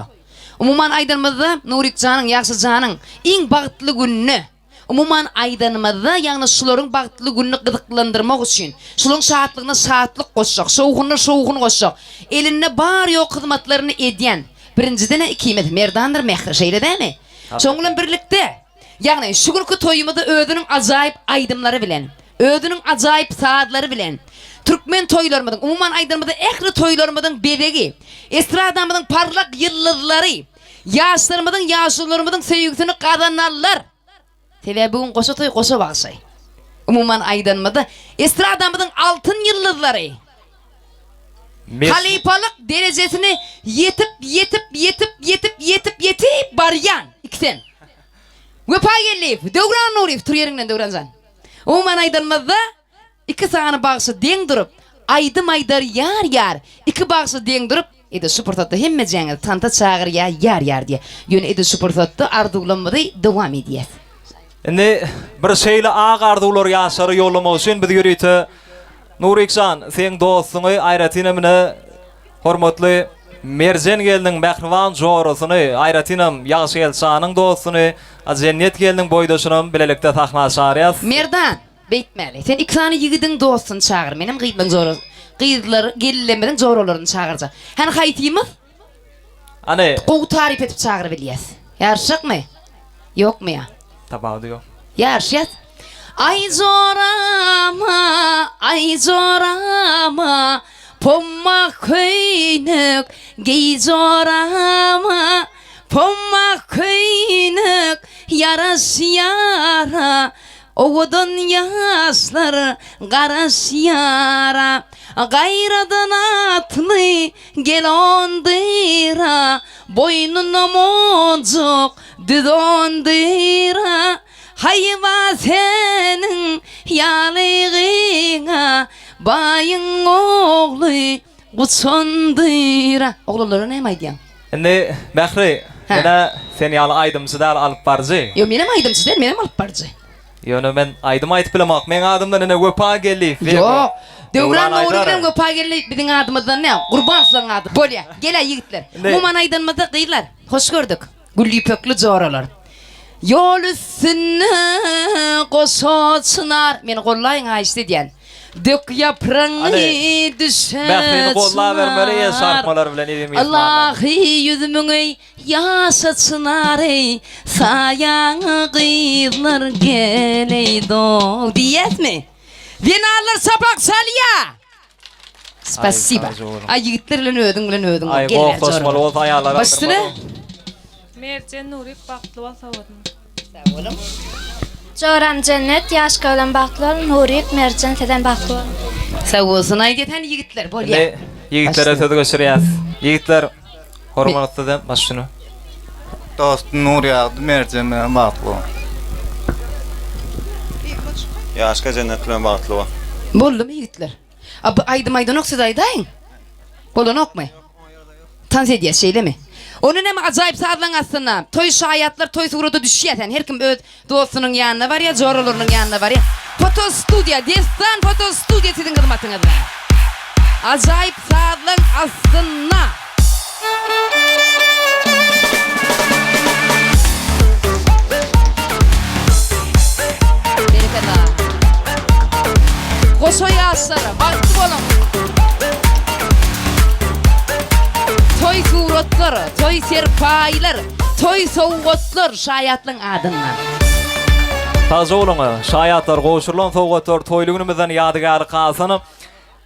Umuman aýdymyzda Nurik Janyň, Ýaşy Janyň iň bagtly günni. Umuman aýdymyzda ýagny şularyň bagtly günni gyzyklandyrmak üçin, şularyň şatlygyna şatlyk goşjak, şowguny şowgun goşjak, eline bar ýok hyzmatlaryny edýän. Birinciden ikimiz Merdandyr mehri şeýle dämi? Soňlan birlikde, ýagny şu günki toýumyzda ödüniň ajaýyp aýdymlary bilen, ödüniň ajaýyp saatlary bilen, Türkmen toýlarymyň, umuman aýdymyzda ähli toýlarymyň beregi, estradamyň parlak ýyldızlary, ýaşlarymyň, ýaşlarymyň söýgüsini gazananlar. Sebäbi bugün goşa toý goşa bagşy. Umuman aýdymyzda estradamyň altyn ýyldızlary, Halipalık derecesini yetip baryan ikisen. Wepa gelip Döwran Nurif tur yerinden Döwranzan. O man aydılmazda iki sağını bağısı deň durup aydım aydar yar iki bağısı deň durup edi suportatda hemme jäňe tanta çağır yar diye. Ýöne edi suportatda ardulanmady dowam edýär.
Indi bir şeýle agardular ýaşary ýolama üçin biz ýürüýte Nuriksan seň dostuňy Ayratinamyny hormatly Merjen geldiň Behriwan jorasyny Ayratinam ýaşy elsanyň dostuny Ajennet geldiň boýdaşynam bilelikde taxnaşarýas.
Merdan beýtmäli. Sen iki sany ýigidiň dostun çağır. Menim gyýdlaryň zor. Gyýdlary gellemeden zoralaryny çağırja. Hani haýtymyz?
Ani
Gowy tarif etip çağıryp bilýäs. Ýarşykmy? Ýokmy ýa?
tabawdy ýok.
Ýarşýat. Ay zorama pomma köynük giy zorama pomma köynük yaras yara oğudun yaşlar garas yara gayradan atlı gel ondıra boynuna moncuk düdondıra hayva senin yalığına bayın oğlu kuçondıra. Oğulları ne maydiyan?
Indi Behri, mene sen ýaly aýdymsyzlar alyp barjy.
Yo menem aýdymsyzlar, menem alyp barjy.
Ýöne men aýdym aýtyp bilemek. Men adymdan ene Wepa gelip.
Yok. Döwran Nurifden Wepa gelip biziň adymyzdan ne? Gurbanslan ady. Bolýa. Gel ýigitler. Muman aýdymyzda gyýlar. Hoş gördük. Güllü pöklü zoralar. Yol üstüne koşa çınar. Meni gollaýyň aýşdy diýen. Dök yaprağını düşer.
Behriňi golla bermeli ýa-şarkmalar bilen edimi.
Allahy yüzümüňi ýaşa çınar ey. Saýaňy gyýlar geleydo. Diýetmi? Binalar sapak salya. Spasiba. Ay ýigitler bilen ödüň bilen
Ay goýuşmaly ol aýalara.
Başdyny?
Merjen Nurif Baklıva savadın.
Sağ olun.
Joran Cennet yaşka olan Baklıva Nurif Merjen Seden Baklıva.
Sağ olsun aýdyt hani ýigitler bolýar.
Ýigitlere söz göçürýär. Ýigitler hormatlydan başyny.
Dost Nuriyat Merjen Baklıva. Yaşka Cennet bilen Baklıva.
Boldum ýigitler. Abi aýdym oksyz aýdaýyn. Bolan okmy? Tans edýär şeýlemi? Onun hem acayip sağlan aslında. Toy şayatlar toy surata düşüyor. Her kim öz dostunun yanına var ya, zoralarının yanına var ya. Foto stüdyo, destan foto stüdyo sizin kızmatınız. Acayip sağlan aslında. Berikala. Koşo yaşlara, baktı olun. Toy suratları, toy serpaylar, toy soğutlar şayatlyň adyndan.
Taza olun, şayatlar goşurulan soğutlar toylugynymyzdan ýadygary kalsany.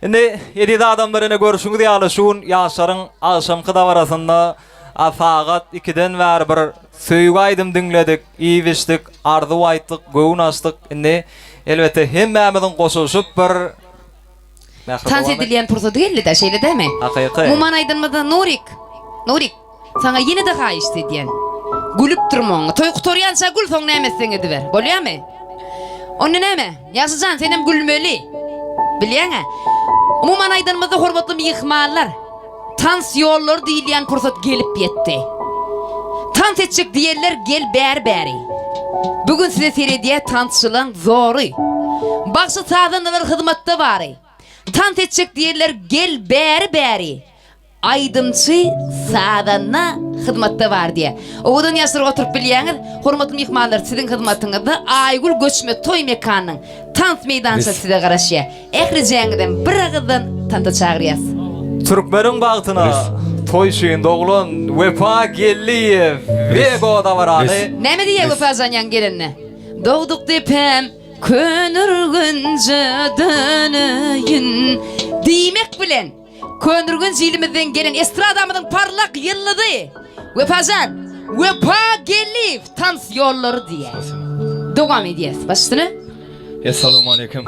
Indi edide adamlaryna görüşüňiz ýaly şuň ýaşlaryň aşamky dabarasynda afagat ikiden bäri bir söýgü aýdym dinledik, iýişdik, arzu aýtdyk, göwün açdyk. Indi elbette hemmämiziň goşuşyp bir
Tans edilýän pursat geldi-de şeýle deme.
Hakyky.
Muman aýdymyda Nurik, saňa ýene de haýyşdy diýen. Gülüp durmaň, toy gutorýança gül soň nämeseň ediber. Bolýarmy? Onu näme? Ýaşyjan sen hem gülmeli. Bilýäňe? Muman aýdymyda hormatly mihmanlar, tans ýollar diýilýän pursat gelip ýetdi. Tans etjek diýerler gel bäri. Bugün size serediýä tansçylaryň zory. Bagşy sadanlar hyzmatda bary. Tant etjek diýerler gel bäri. Aýdymçy sadana hyzmatda bar diýe. Oňdan ýaşyr oturup bilýäňiz, hormatly mihmanlar, siziň hyzmatyňyzda Aýgul göçme toy mekanynyň tant meýdançy size garaşýar. Ährijeňizden bir agydan tanta çagyrýas.
Türkmeniň bagtyna toy şeýin doglan Wepa Gelliýew we goda barany.
Näme diýe Wepa Zanyan gelenine? Dogduk depem könürgünce dönüyün diýmek bilen könürgün jilimizden gelen estradamyzyň parlak ýyllydy. Wepazan, Wepa Gelliýew tans ýollary diýe. Dowam edýäs. Başdyny?
Assalamu alaikum.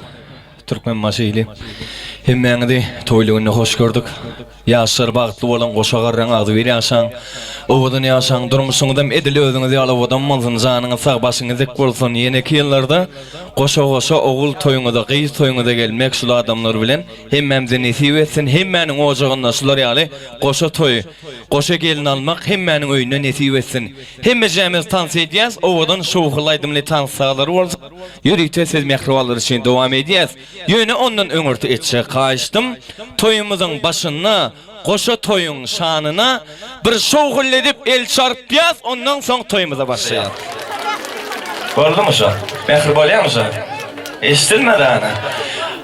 Türkmen maşyly.
Hemmeňdi toýlugyny hoş gördük. Ýaşar bagtly bolan goşagarraň agdy bir ýaşaň. Owadan ýaşaň durmuşyňyzda edili özüňizi alawadan malsyň janyňyz sag başyňyz ek bolsun. Ýene-ki ýyllarda goşa-goşa ogul toýuňyzda, gyýyz toýuňyzda gelmek şul adamlar bilen hemmemde nesip etsin. Hemmäniň ojagynda şular ýaly goşa toý, goşa gelin almak hemmäniň öýüne nesip etsin. Hemme jämiz tans edýäs, owadan şowgulaýdymly tanssalar bolsa, ýürükde siz mehriballar üçin dowam edýäs. Ýöne ondan öňürti etjek kaçtım. Toyumuzun başına, goşa toyun şanına bir şoğul edip el çarpyaz, ondan soň toyumuza başlaýar. Boldy mı şu? Mehri bolýar mı şu? Eşitilmedi ana.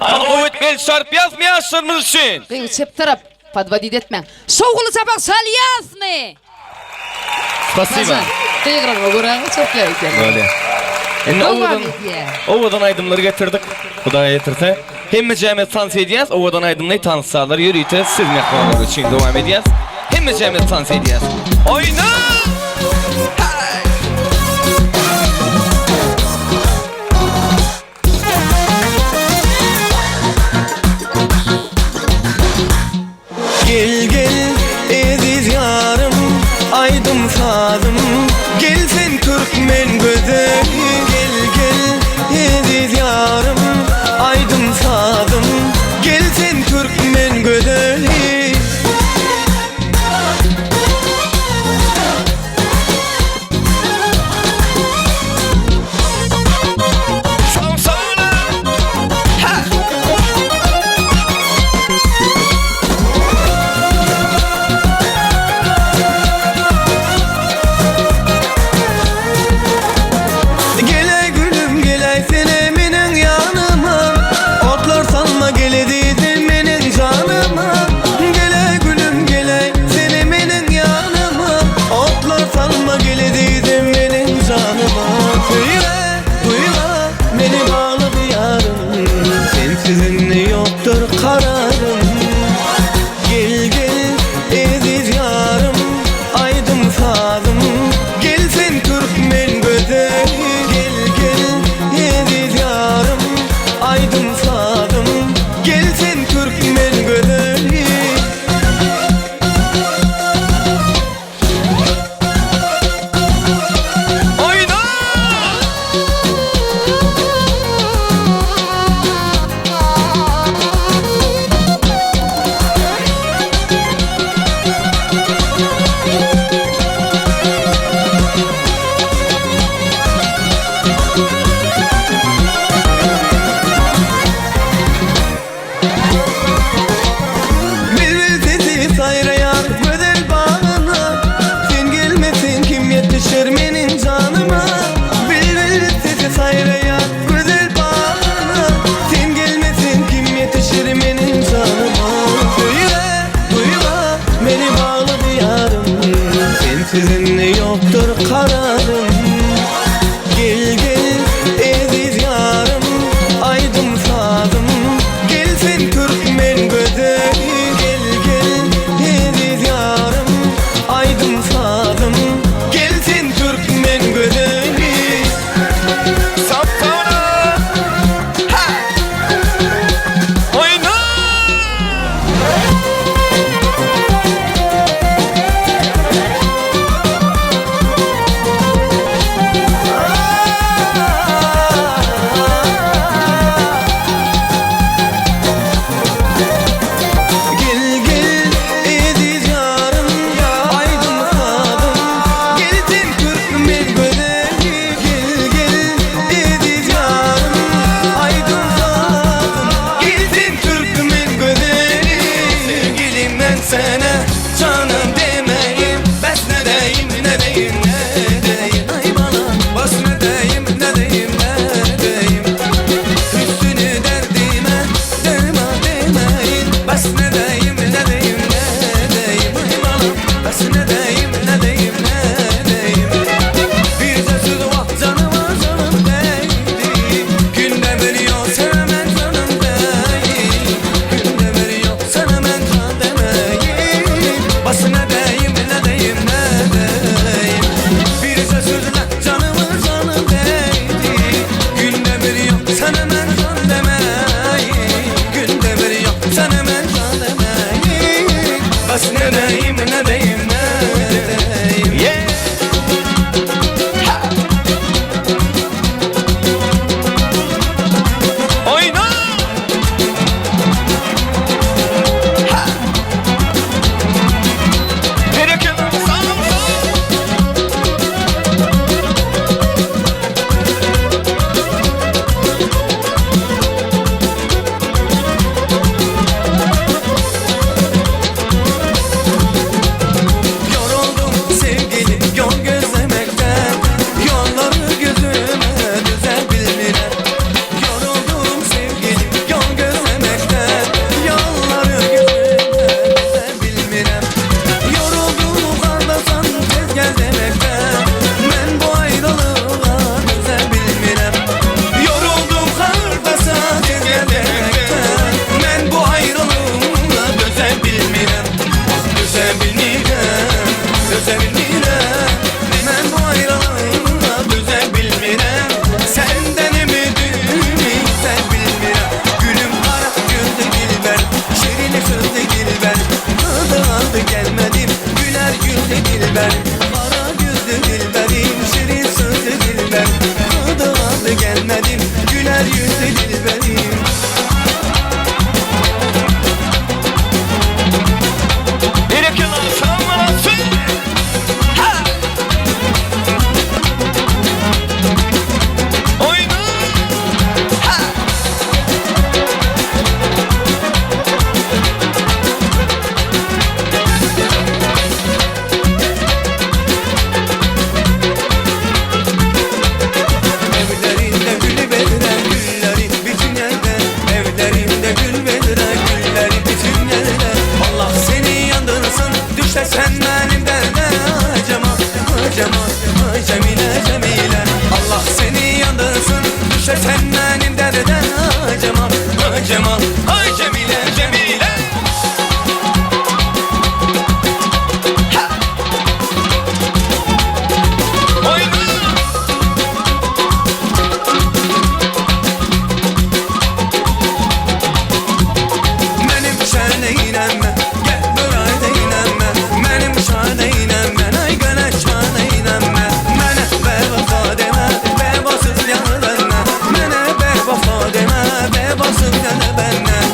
Ana oýt el çarpyaz mı ýaşlarymyz üçin?
Gıçıp tarap, podvodit etmeň. Şoğulu çapak salyazmy?
Spasiba.
Tegrar oguraň çöpleýär.
Böyle. Owadan aydymlary getirdik. Hudaýa getirse. Hemme jämet tans edýäs, owadan aydymly tanssalar ýürüýte siz mehribanlar üçin dowam edýäs. Hemme jämet tans edýäs. Oyna!
Gel gel eziz yarım, aydım sadım, gel sen Türkmen güzel. Gel gel eziz yarım, aydım sadım, gel sen Türkmen güzel.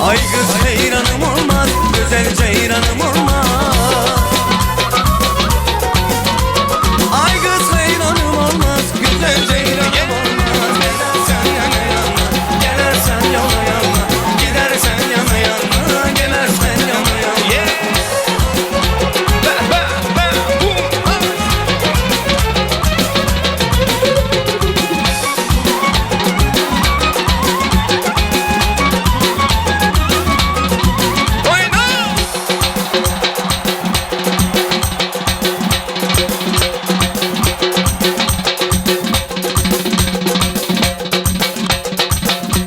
Ay kız heyranım olmaz, güzel ceyranım olmaz. Ay kız heyranım olmaz, güzel ceyranım olmaz. Gidersen yana yana, gelersen yana yana, gidersen yana yana, gelersen yana yana. Yeah. Ba ba ba boom.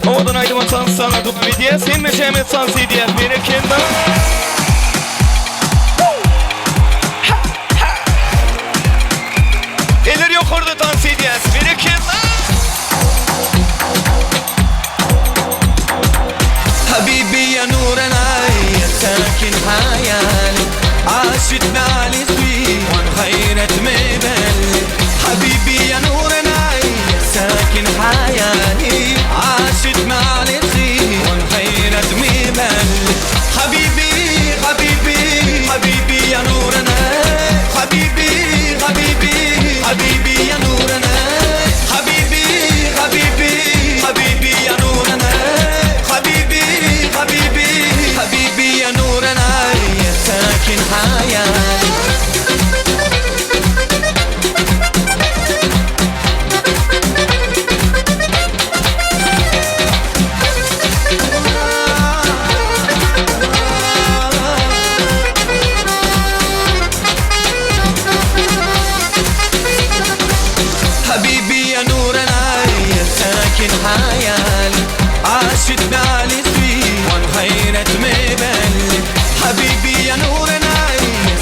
Odan aydım atan sana tup diye sen meşemet san diye berekenda. Eller yok orada tan diye berekenda.
حبيبي يا نور العين ساكن حيالي عاشتنا على سوي وانخيرت مبالي حبيبي يا نور العين ساكن حيالي عاشتنا على سوي وانخيرت مبالي حبيبي حبيبي حبيبي يا نور العين حبيبي حبيبي حبيبي يا نور العين حبيبي حبيبي حبيبي يا نور العين حبيبي حبيبي حبيبي يا نور العين ساكن حياتي حبيبي يا نور العين ساكن حيالي عاشتنا على سوي وانخيرت مبالي حبيبي يا نور العين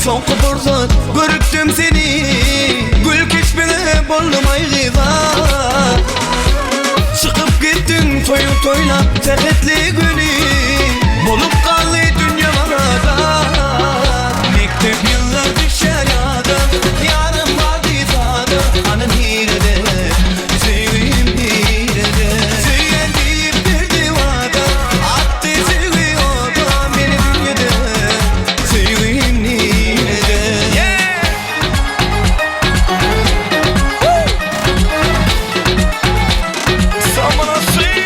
Son kuburdan görüktüm seni Gül keçmene bollumay gıza Çıkıp gittin toyu toylap Terhetli günü Bolup kaldı dünyalarda Mektep yıllar düşer yadım Yarım vardı zadım Anın hirede Sevim hirede Sevdiğim bir divada Attı seviyordu beni dünyada Sevim hirede Sen bana söyle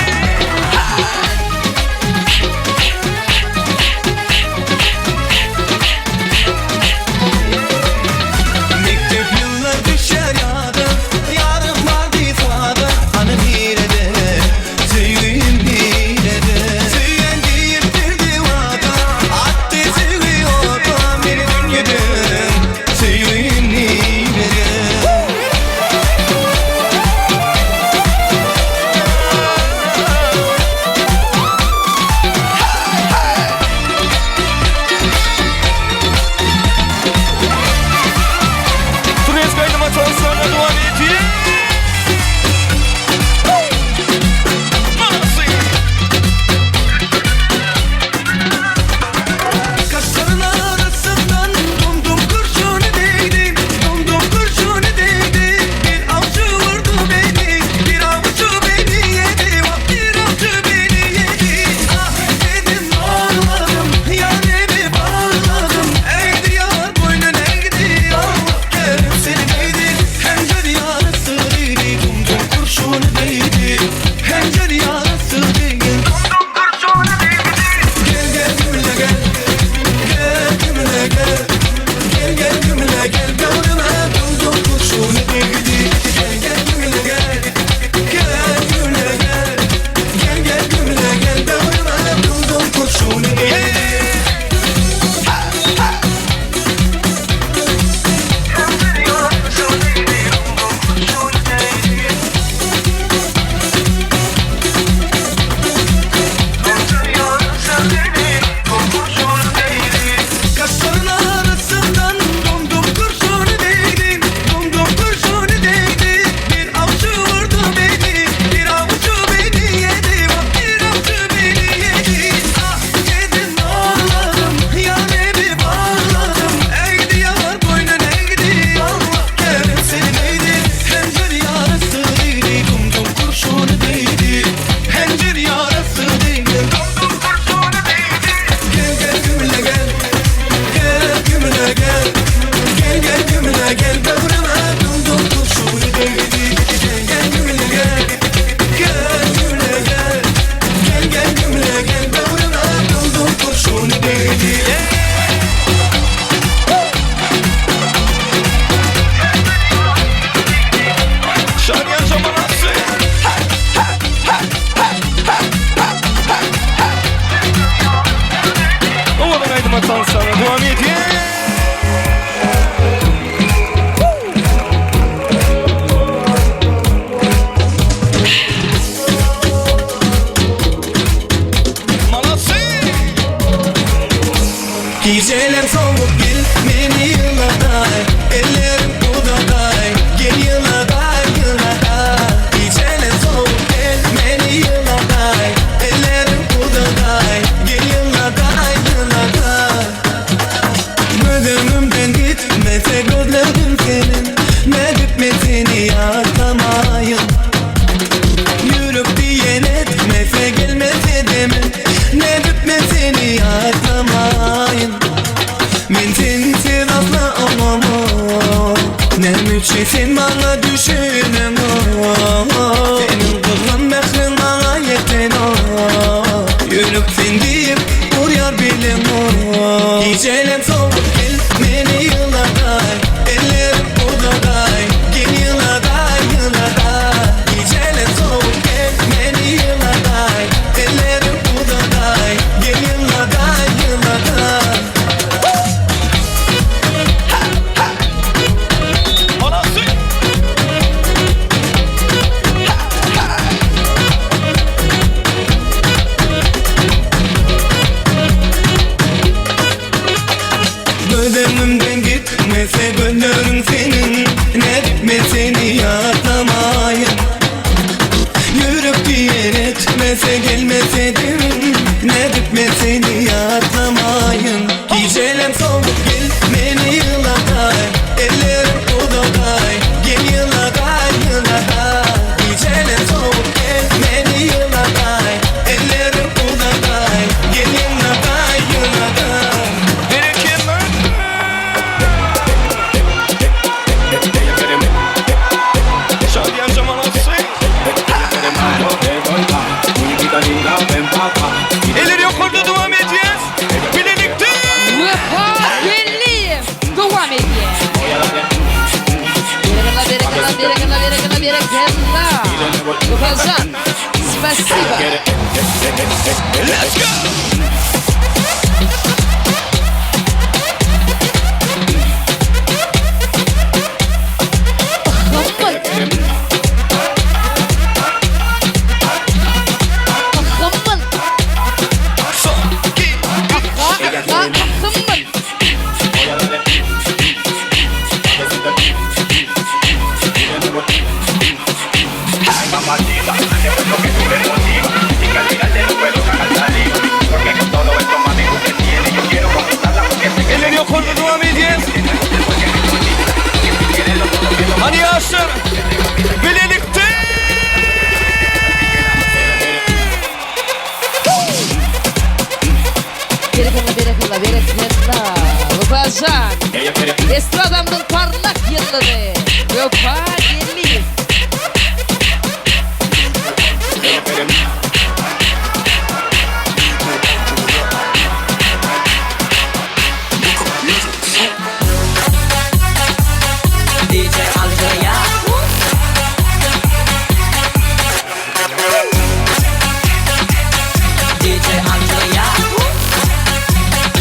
Mektep yıllar düşer yadım Yarım vardı zadım Anın hirede Sevim hirede Sevdiğim bir divada Attı seviyordu beni dünyada Sevim hirede Turnes kaydıma çalışsana devam ediyor. Kaşların arasından dumdum kurşunu değdi, dumdum kurşunu değdi. Bir avcı vurdu beni, bir avcı beni yedi, bir avcı beni yedi. Ah dedim ağladım, yaremi bağladım. Eğdi yar boynun eğdi, Allah kerim seni değdi. Henceri yarası değdi, dumdum kurşunu değdi. Henceri yarası değdi, dumdum kurşunu değdi. Gel gel gümle gel. Gel gümle gel. Gel gel gümle gel. Gavrına dumdum kurşunu değdi. Gel gel gümle gel. Gel gümle gel. Gel gel gümle gel. Gavrına dumdum kurşunu değdi. Kaşların arasından dumdum kurşunu değdi, dumdum kurşunu değdi. Bir avcı vurdu beni, bir avcı beni yedi, bir avcı beni yedi. Ah dedim ağladım, yaremi bağladım. Eğdi yar boynun eğdi, Allah kerim seni değdi. Henceri yarası değdi, dumdum kurşunu değdi. Henceri yarası değdi, dumdum kurşunu değdi. Gel gel gümle gel. Gel gümle gel. Gel gel gümle gel. Gavrına dumdum kurşunu değdi. Gel gel gümle gel. Gel gümle gel. Gel gel gümle gel. Gavrına dumdum kurşunu değdi. Şaryan zamanası. Oğlum kaydıma çalışsana devam ediyor. Geceler soğuk gelmeni yıladay Ellerim budaday Gel yıladay yıladay Geceler soğuk gelmeni yıladay Ellerim budaday Gel yıladay yıladay Mödümümden gitmese gözlerim senin Ne bitmesini yakamayın Yürüp diyen etmese gelmese demin Ne bitmesini yakamayın Men sensiz asla olamam Ne mütçesin bana düşünüm Senin kızın mehrin bana yetin Yürüp sen deyip vur yar bilim Geceler soğuk gelmeni yıladay Ellerim budaday Gel yıladay yıladay Geceler soğuk gelmeni yıladay Ellerim budaday Gel yıladay yıladay Gönlümden gitmese gönlün senin, ne etme seni yatamayın. Yürüp diyen etmese gelmese derim, ne etme seni yatamayın. Geceler soğuk gel beni yıladay, ellerim uzaday, gel yıladay yıladay. Geceler soğuk gel beni yıladay, ellerim uzaday, gel yıladay yıladay.
Şadiyan zaman olsun. Elleri yukarıda devam edeceğiz. Birlikte.
Vefa Gelli. Devam ediyor. Берегала. Баклажан. Спасибо.
Let's go. Elleri yukarıda devam edeceğiz. Hani yaşlar birlikte.
Bereketla. Bаклажан. Estradamın parlak yılları. Vefa Gelli.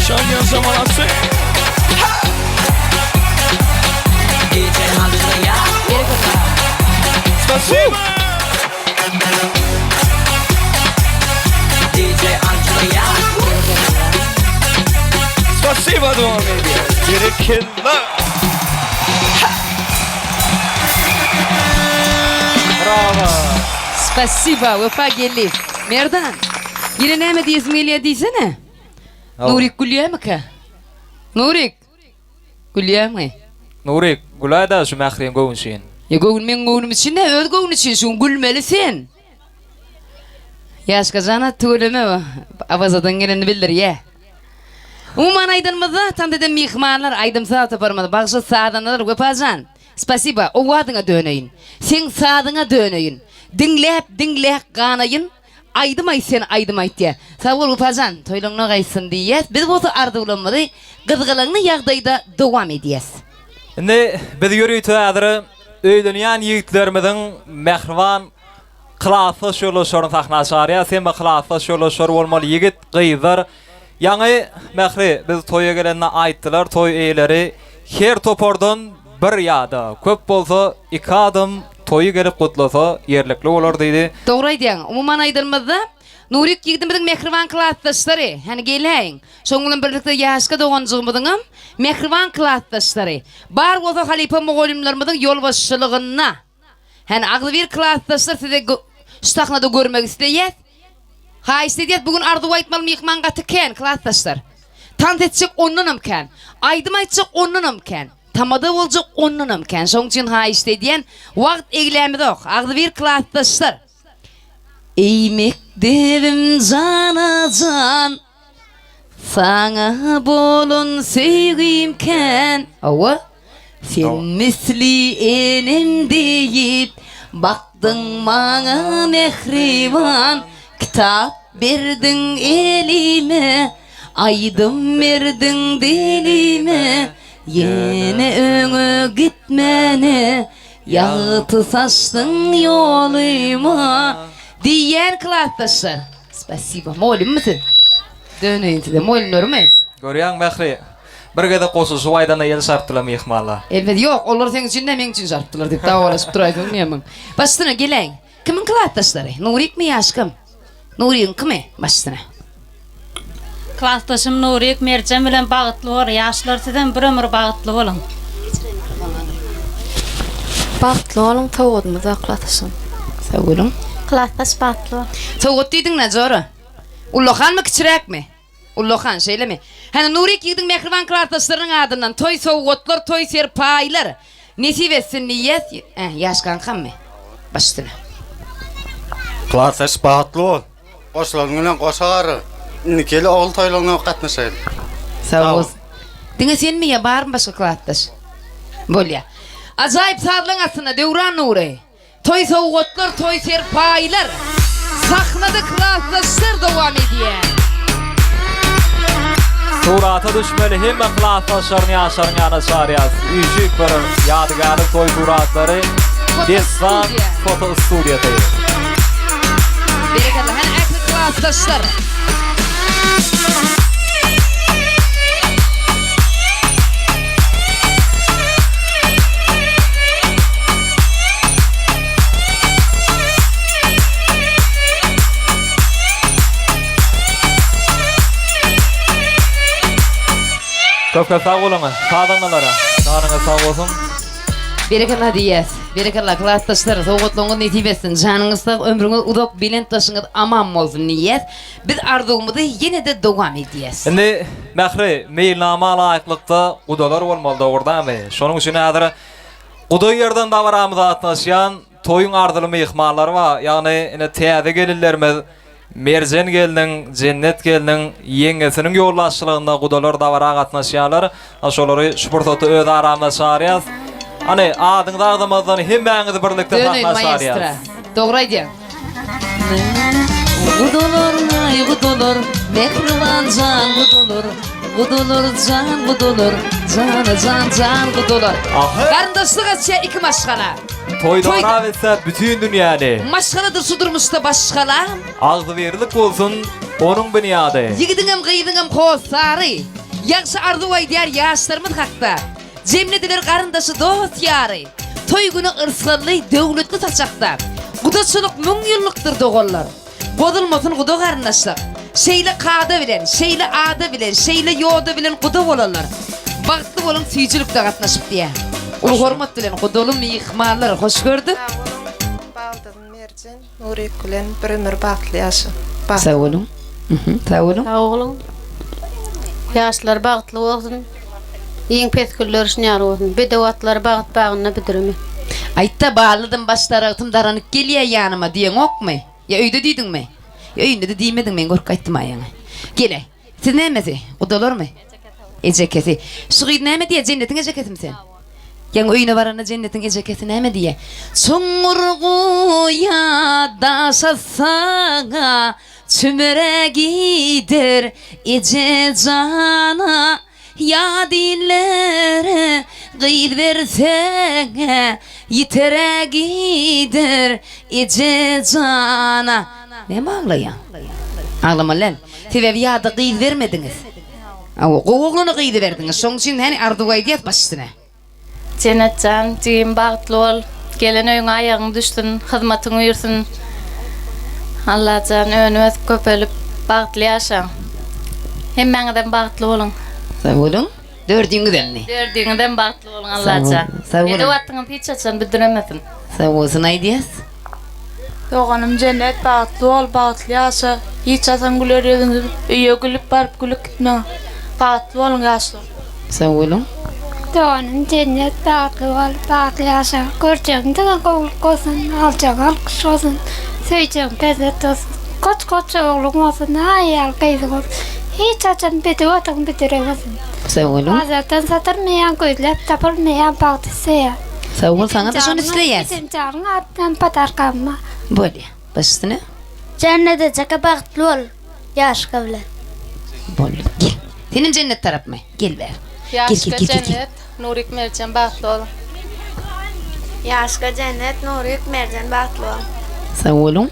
Şadiyan zaman olsun. Спасибо. Спасибо devam ediyor. Bereketla. Bravo.
Спасибо. Vefa Gelli. Merdan. Yine ne mi diyorsun Melih diysene? Nurik gülüyor mu ki? Nurik. Gülüyor mu?
Nurik, gulay da şu mehrin goğun şeyin.
Ya goğun men goğunum için ne? Öz goğun için şun gülmelisin. Yaş kazana tüyleme avazadan geleni bildir ya. Umuman aydınmada tam dedim mihmanlar aydım sağa taparmadı. Bakşı sağdanlar Vefacan. Spasiba o vadına döneyim. Sen sağdına döneyim. Dinlep kanayın. Aydımay sen aydımay diye. Sağ ol Vefacan. Toylunna kaysın diye. Biz bu ardı ulanmadı. Kızgılanlı yağdayda devam edeceğiz.
Şimdi biz yürüytü adırı öydünyan yiğitlerimizin mehrivan kılafı şöyle sorun taknaşarıya. Sen bu kılafı şöyle soru olmalı yiğit kıydır. Yani mehri biz toya gelenine aittiler. Toy eyleri her topordan bir yada. Köp bolsa iki adım toyu gelip kutlasa yerlikli olur deydi.
Doğru diyen. Umuman aydırmada Nurik yigidimizin mehrivan kılattaşları. Hani geleyin. Şoğulun birlikte yaşka doğancığımızın mehrivan kılattaşları. Bar olsa halipa moğolimlerimizin yol başçılığına. Hani ağlı bir kılattaşlar size ştakna da görmek isteyet. Ha isteyet bugün ardu aytmalı mihman katıken kılattaşlar. Tant edecek onunumken. Aydım aytacak onunumken. Tamada olacak onunumken. Şoğun için ha istediyen vakt eylemi de yok. Ağlı bir kılattaşlar. Eğmek devim cana can, sana bolun sevgimken. Ava, sen misli enem deyip, baktın bana mehriban, kitap verdin elime, aydım verdin dilime, yine öňe gitmene, yağıtı saçtın yoluma. Diyen kılattaşlar. Spasiba. Molim misin? Döneyim size. Molim nörüm ey?
Görüyen mehri. Bir gede kosu su aydana el sarptıla mihmalla.
Elbette yok. Onlar senin için de men için sarptılar deyip davalaşıp duraydım neyemem. Başına gelen. Kimin kılattaşları? Nurik mi yaşkım? Nurik'in kimi? Başına.
Klassdaşım Nurik Mercan bilen bagıtlı olur. Yaşlar sizden bir ömür bagıtlı olun.
Bagıtlı olun tawudmyza klassdaşım.
Sağ olun.
Klassdaş bagıtlı.
Tawut diýdiň ne jora? Ulloxanmy kiçirekmi? Ulloxan şeýlemi? Hani Nurik ýigdiň mehriban klassdaşlarynyň adyndan toy sowgatlar, toy serpaýlar. Nesip etsin niýet? Ýaşkan hammy. Başdyna.
Klassdaş bagıtlı ol. Goşlaryň bilen goşagary. Nikeli ogul toýlaryna gatnaşaýyn.
Sağ ol. Diňe sen mi ya barmy başga klassdaş? Bolýa. Ajaýyp sadlaň aslında Dewran Nuri. Toy sowgatlar, toy serpaýlar. Sahnada klassdaşlar dowam edýär.
Surata düşmeli hemme klassdaşlaryny ýaşaryň ýana çarýas. Üýjük bir ýadygary toy suratlary Dessan foto studiýada.
Bereketle hani ekli klassdaşlar.
Köpke sağ olun. Sağdanlara. Sağına sağ olsun.
Berekalla diýäs. Berekalla klassdaşlar, sowgatlaryňyz nesip etsin. Janyňyzda ömrüňiz uzak bilen taşyňyz aman bolsun niýet. Biz arzuwymyzy ýene-de dowam edýäs.
Indi Mehri, meýilnama laýyklykda gudalar bolmaly dogurdamy? Şonuň üçin häzir guda ýerden da baramyza atnaşýan toýuň ardyly mehmanlar bar. Ýagny ine täze gelirlerimiz Merjen geldiň, Cennet geldiň, ýeňesiniň ýollaşçylygynda gudalar da bara gatnaşýarlar. Şolary şu pursaty öz aramda çarýas. Hani adyňy dagdamazdan hemmeňiz birlikde gatnaşýarýar.
Dogry aýdýar. Gudalar, gudalar, mehriban jan gudalar. Gudalar, jan gudalar, jan gudalar. Garyndaşlyk etýär iki maşgala.
Toýda wetse bütün dünýäni.
Maşgaladyr sudurmuşda başgala.
Agdy berilip bolsun, onuň bünyady.
Yigidiňem gyýdyňem hosary. Ýaşy arzu aýdýar ýaşlarymyz hakda. Jemlediler garyndaşy dost ýary. Toy güni ırsgynly döwletli saçakda. Gudaçylyk 1000 ýyllykdyr dogollar. Bodulmasyn guda garyndaşlyk. Şeýle kada bilen, şeýle ada bilen, şeýle ýoda bilen guda bolarlar. Bagtly bolan süýçülükde gatnaşyp diýär. Ulu hormat bilen gudaly mehmanlar hoş gördük.
Baldyn Merjan Nurik bilen bir ömür bagtly ýaşa.
Sağ olun. Sağ olun.
Sağ olun. Ýaşlar bagtly bolsun. Iň pesgüller üçin ýar bolsun. Bedawatlar bagat bagyna bidirme.
Aýtda bağladım başlarym daranyp gelýär ýanyma diýen okmy? Ya öýde diýdiňmi? Ya öýünde de diýmediň men gork aýtdym aýaňa. Gele. Siz nämesi? Udalarmy? Ejekesi. Şu näme diýe jennetiň ejekesimi sen? Ýa öýüne baranda jennetiň ejekesi näme diýe? Soňurguya daşasaňa çümeregidir ece jana. Ya dillere gıyt versene yitere gider ece cana. Ne mi ağlayan? Ağlama lan. Sebep ya da gıyt vermediniz. Oğlunu gıyt verdiniz. Son için hani arduay diyet başına.
Cennet can, cigim bagtly ol. Gelen öýüňe aýagyň düşsün, hyzmatyň uýursun. Allah can önüňiz köpelip bagtly ýaşaň. Hemmeňizden bagtly bolun.
Sağ olun. Dördüňizden mi?
Dördüňizden bagtly bolun Allah can.
Sağ olun.
Ede watdyňyz hiç açan bidiremesin.
Sağ olsun aýdýas.
Doğanım Cennet bagtly ol, bagtly ýaşa. Hiç açan güler ýüzüňiz öýe gülüp barıp gülüp gitme. Bagtly bolun ýaşlar.
Sağ olun.
Doğanım Cennet bagtly ol, bagtly ýaşa. Görjeginde gol gosun, alçak alkyş olsun. Söýjegim bezet olsun. Koç oğlum olsun, aýal gyzy olsun. Hiç açan bedawatyn bidiremesin.
Sağ olun.
Azatdan satyrmaýan gözler tapylmaýan bagty seýär.
Sağ olun, sana da şonu isleýäs.
Sen jaryn atdan patarkanma.
Bolýa. Başyna.
Cennete çaka bagtly ol. Ýaşka bilen.
Bolýa. Gel. Senin cennet tarapmy? Gel ber.
Ýaşka Cennet Nurik Merjan bagtly ol.
Ýaşka Cennet Nurik Merjan bagtly ol.
Sağ olun.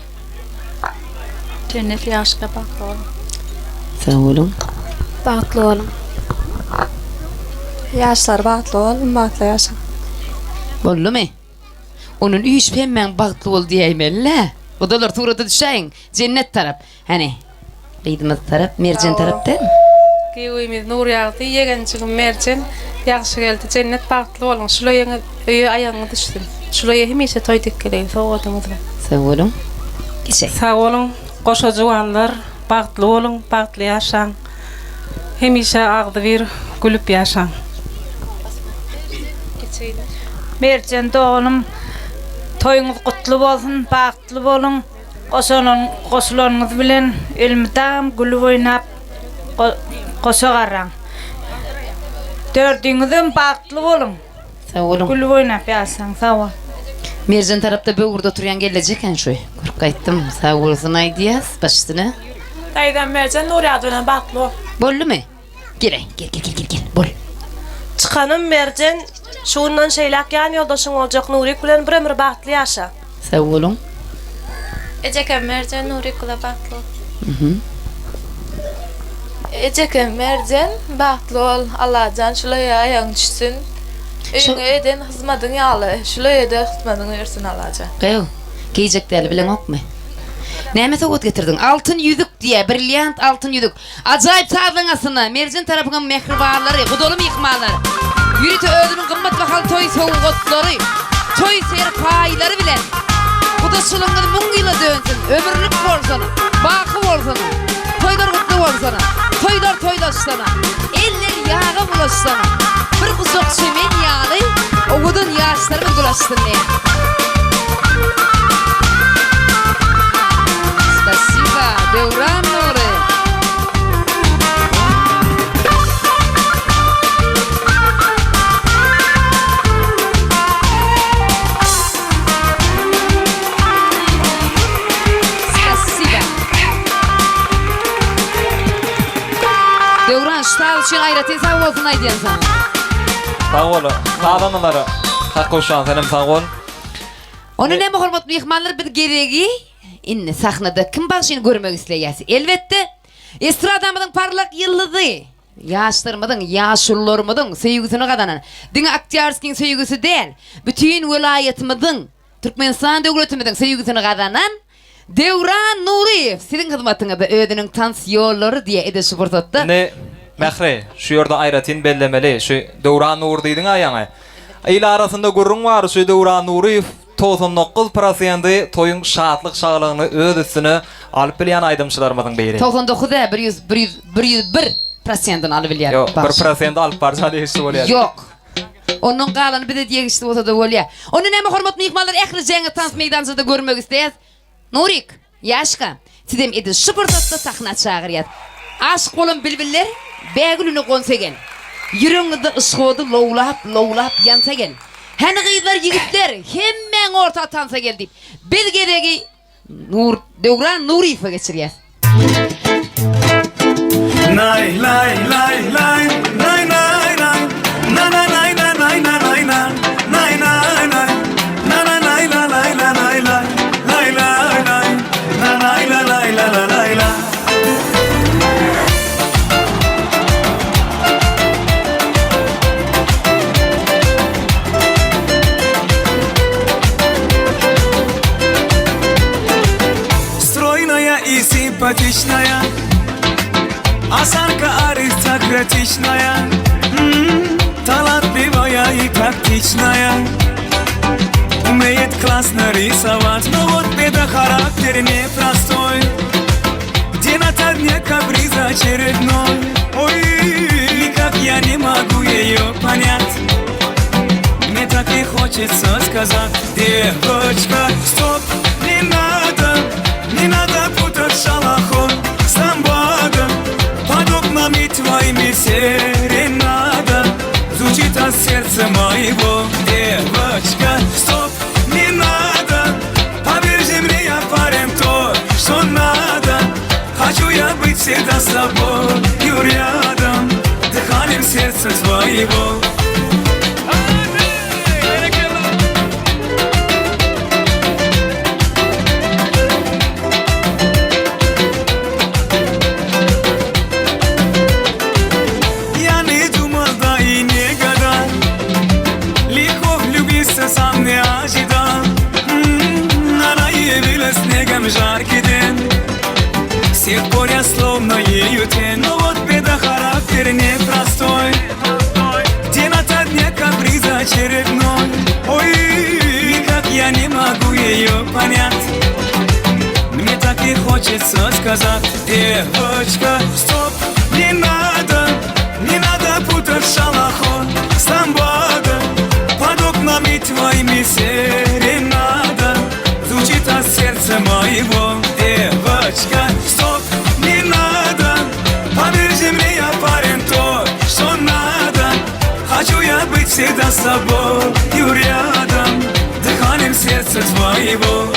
Cennet ýaşka bagtly ol.
Sağ olun.
Bagtly olun.
Ýaşlar bagtly ol, bagtly ýaşa.
Bollumy? Onun üýüş hemmeň bagtly bol diýeýmeli. Odalar turada düşäň, cennet tarap. Hani Qıydymyz tarap, Merjen tarap değil mi?
Giýimiz nur ýagdy, ýegençigim merjen, ýagşy geldi, cennet bagtly bolan. Şulay öýe aýagyňy düşdüm. Şulay hemişe toý tekkelegi sowadyňyz.
Sağ olun. Geçek.
Sağ olun, goşa juwanlar, bagtly bolun, bagtly ýaşaň. Hemişe agdy bir gülüp ýaşaň.
Merjen oğlum, toyuňyz gutly bolsun, bagtly bolun. Goşularyňyz bilen elmidam gülüp oýnap goşa garraň. Dördüňizem bagtly bolun.
Sağ olun.
Gülüp oýnap ýaşaň, sağ ol.
Merjen tarapda böwürde turýan gelecek en şoý. Görüp gaýtdym. Sağ bolsun aýdýas, başystyna.
Daýdan merjen nur ýagdy bilen bagtly bol.
Bollumy? Gel. Bol.
Çıkanım merjen, şuundan şeýlek ýan ýoldaşyň boljak Nurik bilen bir ömür bagtly ýaşa.
Sağ olun.
Ejekem merjen Nurik bilen bagtly.
Mhm.
Ejekem merjen bagtly ol, Allahan şulay aýaň düşsün. Öňe eden hyzmatyň ýaly, şulay ede hyzmatyň bersin Allahan.
Gaýo. Giyecekleri bilen okmy? Näme sowat getirdin? Altın yüzük diye, brilliant altın yüzük. Ajaýyp sazlyň asyna, Merjen tarapyňyň mehribanlary, gudolum ýykmanlary. Ýürüti özüniň gymmat bahal toý sowgatlary, toý serpaýlary bilen. Gudaşylygyňyz muň ýyla dönsün, ömürlük bolsun, baky bolsun. Toýlar gutly bolsun. Toýlar toýlaşsana. Eller ýaga bulaşsana. Bir guzak şemen ýaly, owudun ýaşlary gulaşsyn. Спасибо, Devran Nuri. Спасибо. Devran, ştal üçün aýratyn sağ bolsun aýdýan sana.
Sağ ol. Hadanlara hak koşan senem sağ ol.
Onu näme hormat mehmanlar bir geregi? Inne sahnada kim başyny görmek isleýäs? Elbetde estradamyň parlak ýyldyzy. Ýaşlarymyň, ýaşullarymyň söýgüsini gadanan. Diňe aktyorskiň söýgüsi däl. Bütün welaýatymyň, Türkmenistan döwletimiň söýgüsini gadanan Devran Nuriyev siziň hyzmatyňyzda ödüniň tansiýonlary diýe ede suportatda.
Ne Mehre, şu ýerde aýratyn bellemeli, şu Devran Nur diýdiň aýaňy. Ýyl arasynda gurrun bar, şu Devran Nuriyev 99% toyun şatlyk şaglygyny öz üstüne alyp bilýän aýdymçylarymyň biri.
99'da 101% alyp bilýär.
Ýok, 1% alyp barja diýişdi bolýar.
Ýok. Onun galany bir de diýişdi bolsa da bolýar. Onu näme hormatly mehmanlar ähli jeňe tans meýdanjyda görmek isleýäs? Nurik, ýaşka, sizem edi şupurtatda sahna çagyrýar. Aşk bolan bilbiller bägülüni gonsegen. Ýüregiňizde ysgody lowlap ýansagen. Hani gıylar yigitler hemen orta tansa geldi. Belgedeki Devran Nuriyev'e geçiriyaz.
Nay lay lay lay nay nay nay nay nay nay nay nay nay nay nay nay nay nay nay nay la lay la lay lay lay lay lay nay la lay la la lay la. И симпатичная, осанка аристократичная, талантливая и тактичная, умеет классно рисовать, но вот беда, характер непростой, день ото дня каприз очередной. Ой, никак я не могу ее понять, мне так и хочется сказать: девочка, стоп, не надо путать шалахон с ламбадом, под окнами твоими серенада звучит от сердца моего. Девочка, стоп, не надо, поверь мне, я парень то, что надо. Хочу я быть всегда с тобою рядом, дыханием сердца твоего. Сам не ожидал, она явилась снегом жаркий день. С тех пор я словно уюте, но вот беда, характер непростой. День ото дня каприз очередной. Ой, никак я не могу ее понять. Мне так и хочется сказать: девочка, стоп, не надо путать шалахон с ламбадой. Под окнами твоими серенада звучит от сердца моего. Девочка, стоп, не надо, поверьте мне, я парень то, что надо. Хочу я быть всегда с тобой рядом, дыханием сердца твоего.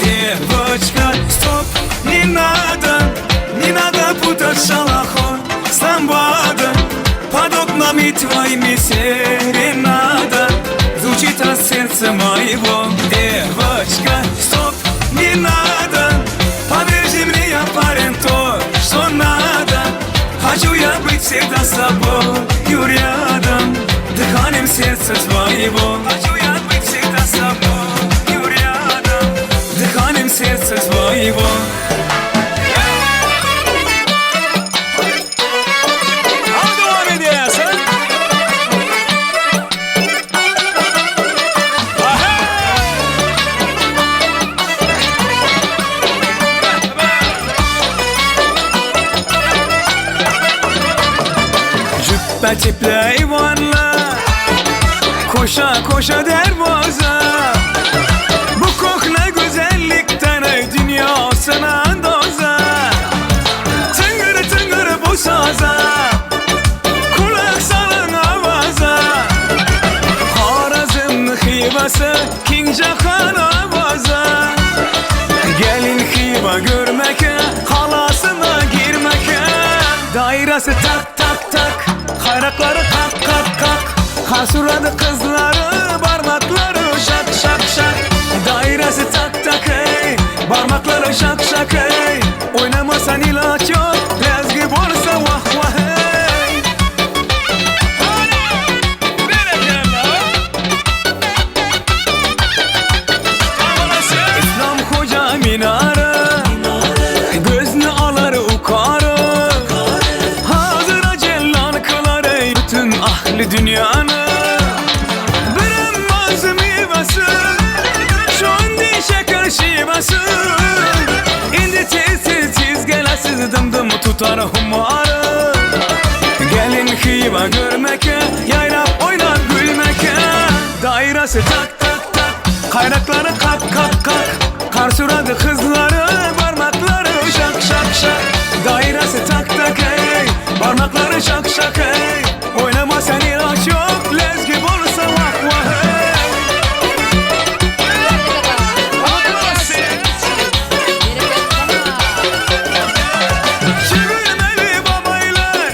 Девочка, стоп, не надо путать шалахон с ламбадой. Под окнами твоими серенада звучит от сердца моего. Девочка, стоп, не надо, поверьте мне, я парень то, что надо. Хочу я быть всегда с тобой рядом, дыханием сердца твоего. Хочу я быть всегда с тобой рядом, дыханием сердца твоего. Cübbe tiple eyvallah, koşa koşa dervaza. Bu kok ne güzellikten ey dünyasına doza. Tıngır tıngır bu saza, kulak salın avaza. Harazımlı hivası, King Jahan avaza. Gelin hiva görmeke, halasına girmeke. Dairesi tak tak tak, hayrakları kak kak kak. Hasuradı kızları, parmakları şak şak şak. Dairesi tak tak hey, parmakları şak şak hey. Oynamasan ilaç yok, lezgi olsa vah vah hey. İslam koca minare, gözünü alır ukarı. Hazır acellan kılar ey bütün ahli dünyanı. Birinmez meyvesi, şundi şeker şivesi. İndi tez gelesiz dım dım tutar humarı. Gelin hiva görmeke, yayrap oynar gülmeke. Dairesi tak tak tak, kayrakları kak kak kak. Karsuradı kızları, parmakları şak şak şak. Dairesi tak tak hey, parmakları şak şak hey. Oynama sen ilaç yok, lezgi olsa vah vah hey. Çevirmeli babaylar,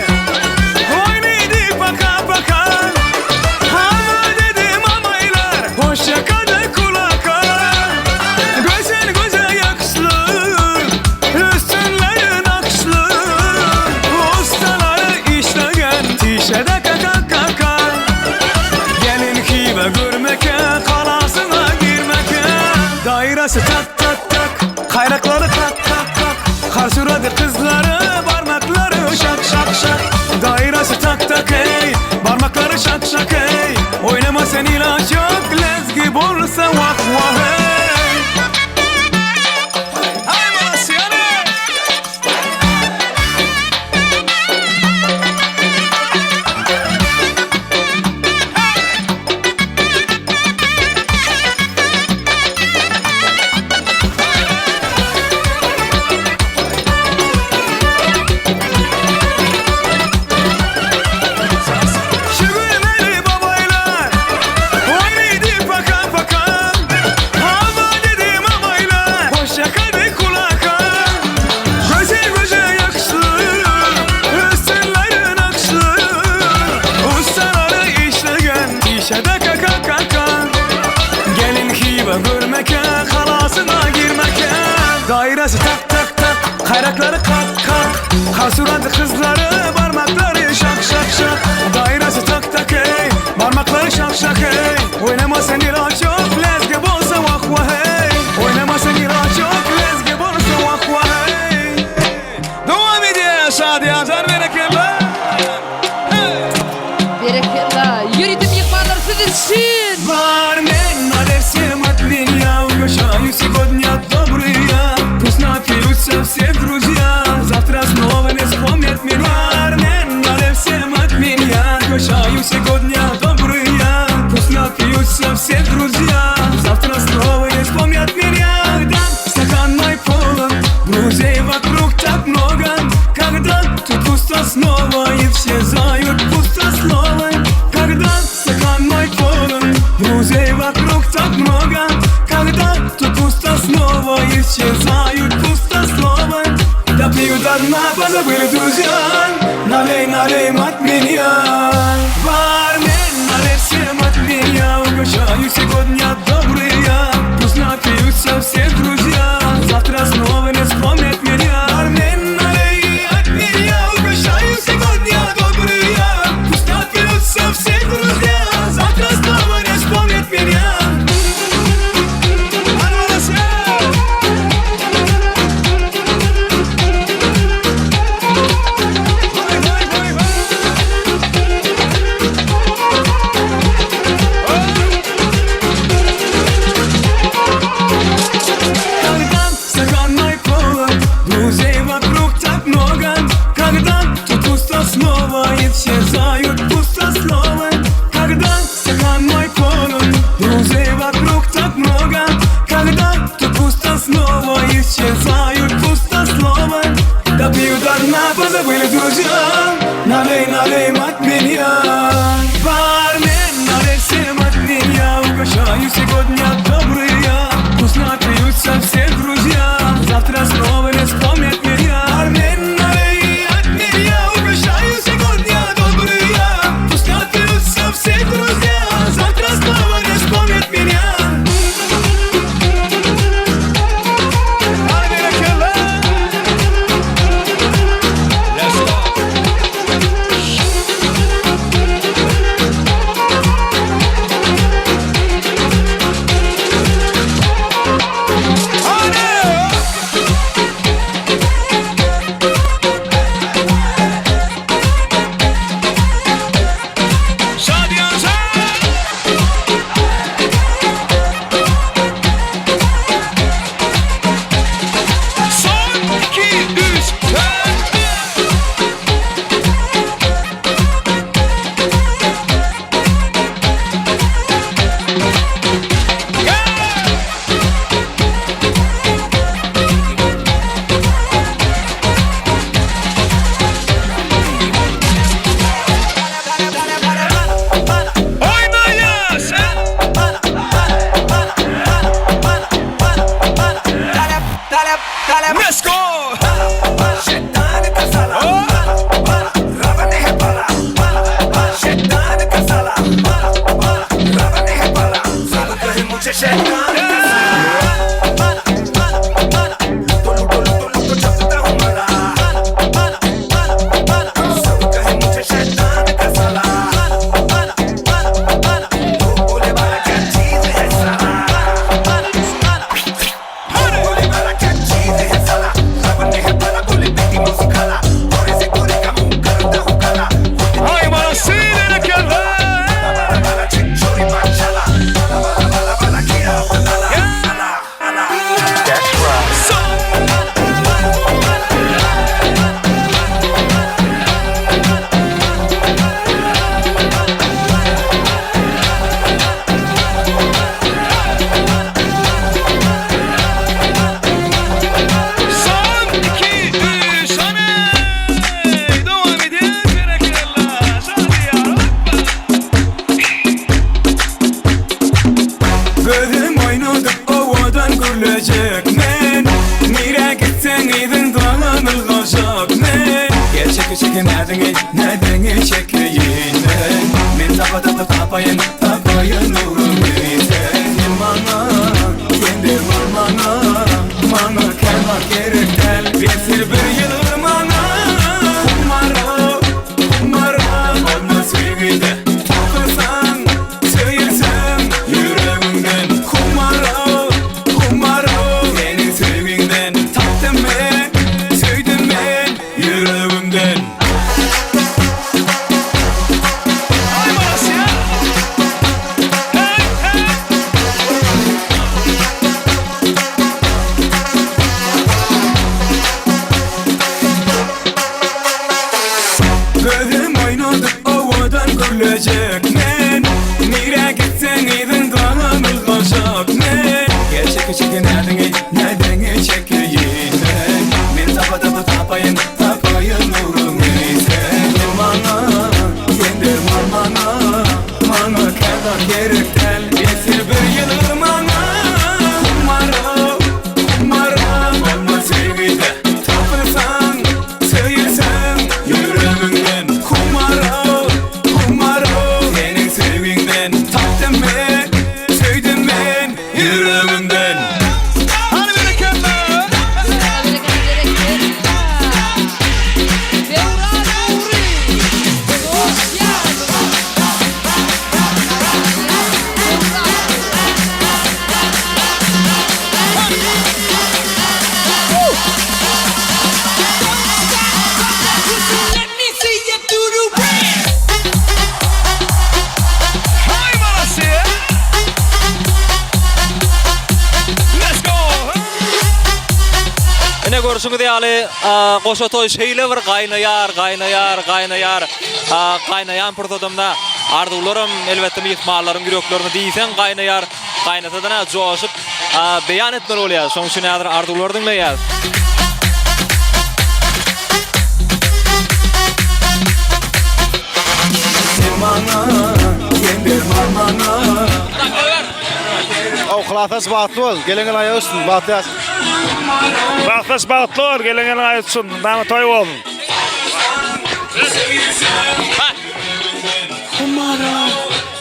oynaydı baka baka. Hava dedim amaylar, hoşça kadar kulaka. Güzel güzel yakışlı, üstünleri nakışlı. Ustaları işleyen tişede kaka kaka. Gelin hibe görmeke, kalasına girmeke. Dairesi tak tak tak, kayrakları tak tak tak. Karsuradı kızları, parmakları şak şak şak. Dairesi tak tak hey, parmakları şak şak hey. Oynama sen ilaç yok, lezgi olsa vah vah hey. Hay Malasya'nı. Şügülmeli babaylar, oynaydı baka baka. Suratı kızları parmakları şak şak şak. Dairesi tak tak hey, parmakları şak şak hey. Oynama sen ila çok lezge bolsa vah vah hey. Oynama sen ila çok lezge bolsa vah vah hey. Devam ediyor Şadi Yazar berekeler.
Berekeler. Yürüdüm yıkmalar sizin için.
Barmen налейте матвея, угощаю сегодня добрые. Пусть напьются все друзья, завтра снова не вспомнят меня. Бармен налейте матвея, угощаю сегодня добрые. Пусть напьются все друзья, завтра снова не вспомнят меня. Когда стакан мой полон, друзей вокруг так много. Когда тут пусто снова и все зают пустословы. Когда стакан мой полон, друзей вокруг так много. Когда тут пусто снова исчезают пустословы. Допью до дна, позабыли друзья. Налей, налей от меня. Бармен, налей всем от меня. Угощаю сегодня добрые. Пусть напьются все друзья, завтра снова не вспомнят меня. Бармен, налей от меня. Угощаю сегодня добрые. Пусть напьются все друзья, завтра снова не вспомнят меня. Когда стакан мой полон, друзей вокруг так много. Когда тут пусто снова исчезают пустословы. Когда стакан мой полон, друзей вокруг так много. Когда тут пусто снова исчезают пустословы. Допью до дна, позабыли друзья. Налей, налей от меня. Бармен, налей всем от меня. Угощаю сегодня добрые. Пусть напьются все друзья, завтра снова не вспомнят меня. Бармен, налей от меня. Угощаю сегодня добрые. Пусть напьются все друзья, завтра снова не вспомнят меня. Let's go! Mana, mana, mana, kemer gerek tel, bir yılır mana.
Ene görüşüňiz ýaly goşa toy şeýle bir gaýnaýar purtadymda ardularym elbetde mehmanlaryň ýüreklerini diýsen gaýnaýar joşup beýan etmeli bolýar. Şoň üçin ardular diňleýär.
Awklafas batly bol, gelingen aýa üstün, batlyas.
Baktas bagtly bol, gelingen aýa üstün, näme toý bolsun.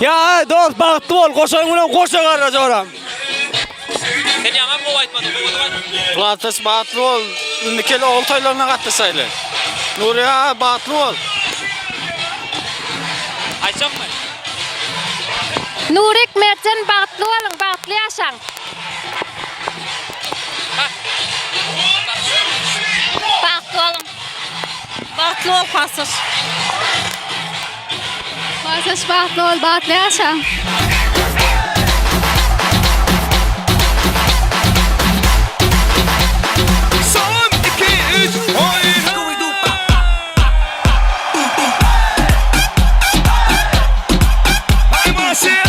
Ya dost bagtly bol, goşaň bilen goşa garajaram.
Sen ýaňam gowy aýtmadym,
Batlyas batly bol, nikeli ol toýlaryna gatnaşaýly. Nuriýa batly bol.
Aýçammy?
Nurik Mertcan bagtly bolun, bagtly ýaşaň. Bagtly bolun.
Bagtly bol hasys.
Hasys bagtly bol, bagtly ýaşaň.
Son 2-3 oyna. Hay Marcia.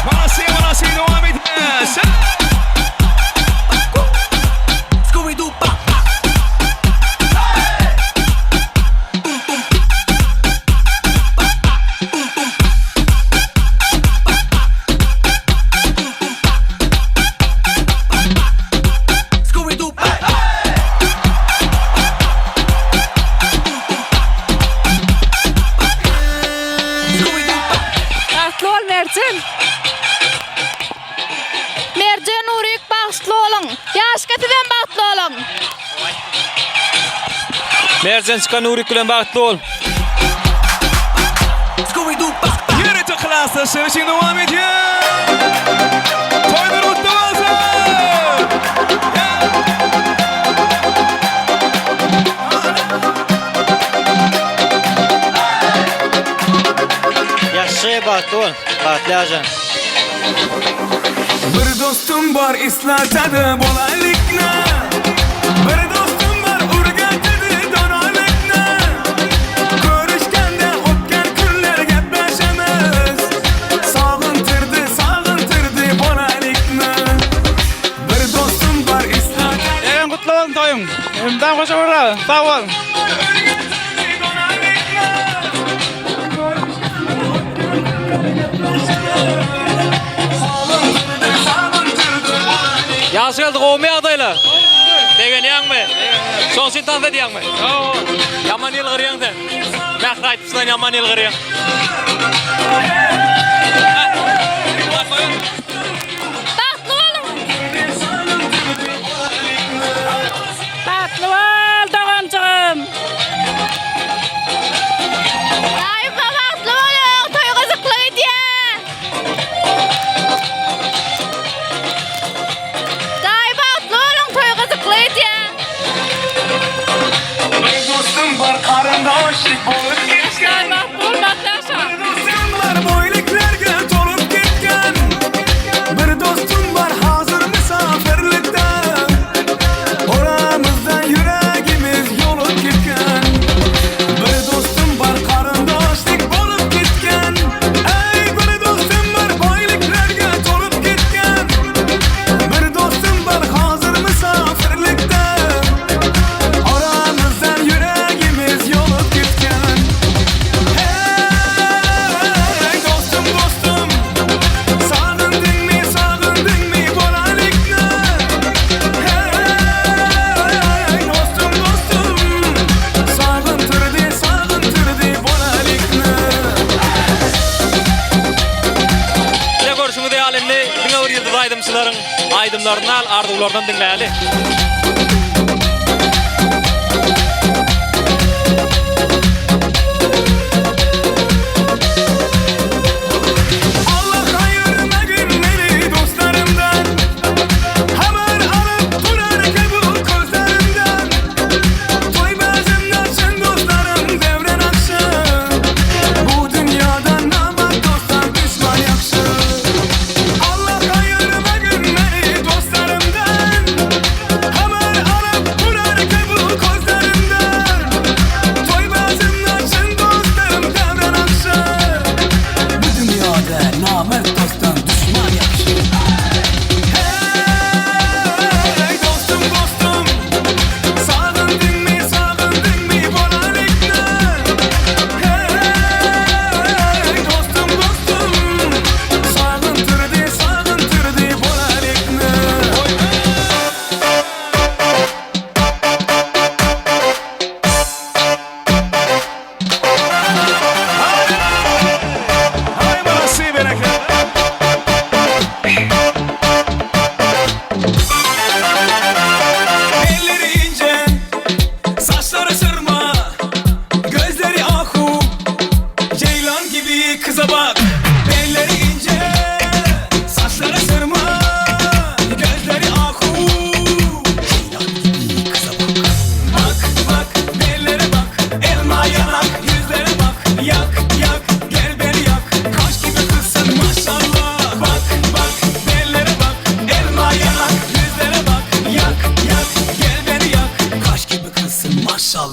Marcia devam etmez.
Bagtly bol Mertcan. Mertcan Nurik bagtly bolun. Ýaşgatydan bagtly bolun.
Mertcan çıkan Nurik bilen bagtly bol.
Yine tıklasa sürüşün devam ediyor. Toylar mutlu olsun.
Ýaşy batly bol, batly ýaşaň.
Bir dostum var islatadı bolalikna. Bir dostum var urgatadı donalikna. Görüşkende otken günler gepleşemez. Sağıntırdı bolalikna. Bir dostum var islatadı.
Eren kutlu bolsun toýuň. Emdan goşa bora, sag bol.
Ýaşy geldi gowmy ýagdaýlar. Degen ýaňmy? Şoň sen tanıdy ýaňmy? Yaman ýyl gyrýaň sen. Mäh gaýtpysdan yaman ýyl gyrýaň.
Bagtly bol dogançygym.
Ay bagtly bolun, toy gyzykly edýär. Day bagtly bolun, toy gyzykly edýär.
Bir dostum var karındaşlık bolup geçken.
Bagtly bol, bagtly ýaşaň.
Bir dostum var boyliklerge tolup gitken. Bir dostum var hazır misafirlikte. Oramızdan yüreğimiz yolup gitken. Bir dostum var karındaşlık bolup gitken. Ey bir dostum var boyliklerge tolup gitken. Bir dostum var hazır misafirlikte. Aramızdan yüreğimiz yolup gitken. Hey dostum dostum, sağındın mı bolalikna. Hey dostum dostum, sağıntırdı bolalikna.
Ene görüşüňiz ýaly diňe bir ýyldy aýdymçylaryň aýdymlaryny al, ardulardan diňläýäli.
Allah ayırma günleri dostlarımdan. Haber alıp durar ki bu gözlerimden. Toy bezimden sen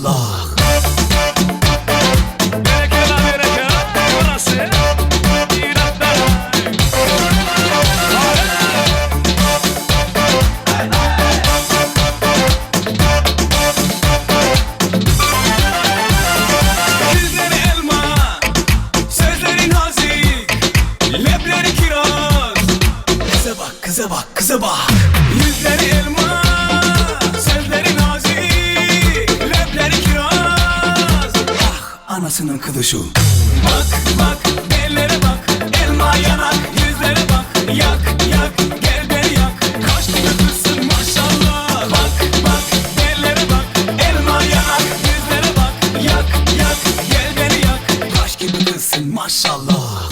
maşallah. Yüzleri elma, sözleri nazik, lepleri kiraz. Kıza bak, kıza bak, kıza bak. Yüzleri elma, sözleri nazik, lepleri kiraz. Ah, anasının kılışı. Bak, bak, ellere bak, elma yanak. Yüzlere bak, yak, yak, gel beni yak. Kaş gibi kızsın maşallah. Bak, bak, ellere bak, elma yanak. Yüzlere bak, yak, yak, gel beni yak. Kaş gibi kızsın maşallah.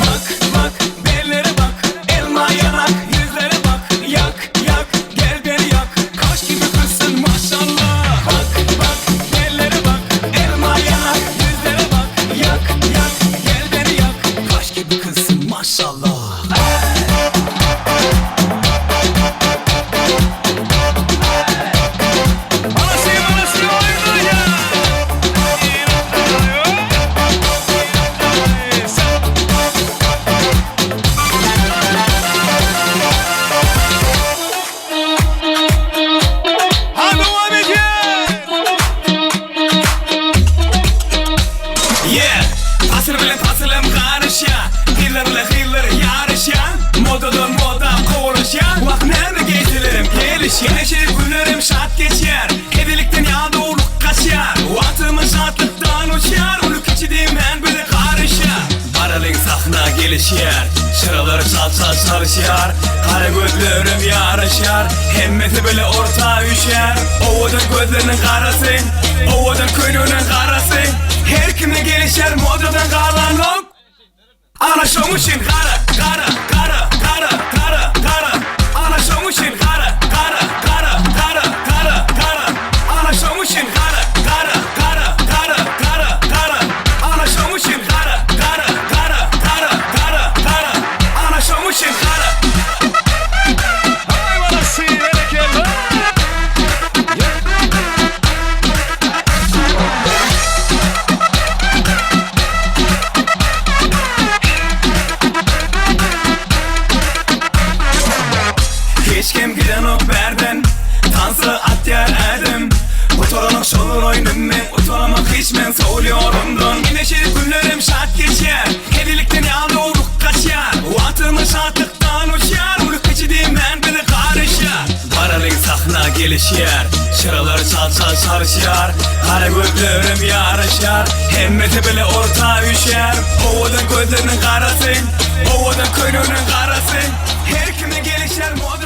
Bak, bak, ellere bak, elma yanak. Yüzlere bak, yak, yak, gel beni yak. Kaş gibi kızsın maşallah. Bak, bak, ellere bak, elma yanak. Yüzlere bak, yak, yak, gel beni yak. Kaş gibi kızsın maşallah. Yeah, tasır bile tasırım karış ya. Hillerle hiller yarış ya. Modadan moda koğuruş ya. Bak nerede geçilerim geliş ya. Neşeli günlerim şart geçer. Hedilikten ya doğruluk kaçar. Vatımın şartlıktan uçar. Onu küçüdüğüm ben böyle karış ya. Aralın sahna gelişer. Şıraları çal çal çalışar. Kara gözlerim yarışar. Hemmeti böyle orta üşer. Ovadan gözlerinin karası, ovadan könlünün karası. Her kimde gelişer modadan karanlık. Ana şomuşin kara, kara, kara, kara, kara, kara. Ana şomuşin kara, kara, kara, kara, kara, kara. Ana şomuşin kara, kara, kara, kara, kara, kara. Ana şomuşin kara, kara, kara, kara, kara, kara. Ana şomuşin kara. Ay bana sivere kella. Hiç kim giden ok berden Tansı at yer edim Utalamak şolun oyunum men Utalamak hiç men soğuluyorumdun Güneşli günlerim şart geçer Hedilikten ya doğruluk kaçar Vatımın şartlıktan uçar Bunu kaçıdığım ben beni karışar Baralın sahna gelişer Şıraları çal çal çalışar Kara gözlerim yarışar Hemmeti bile orta üşer Ovadan gözlerinin karası Ovadan könlünün karası Her kimde gelişer mod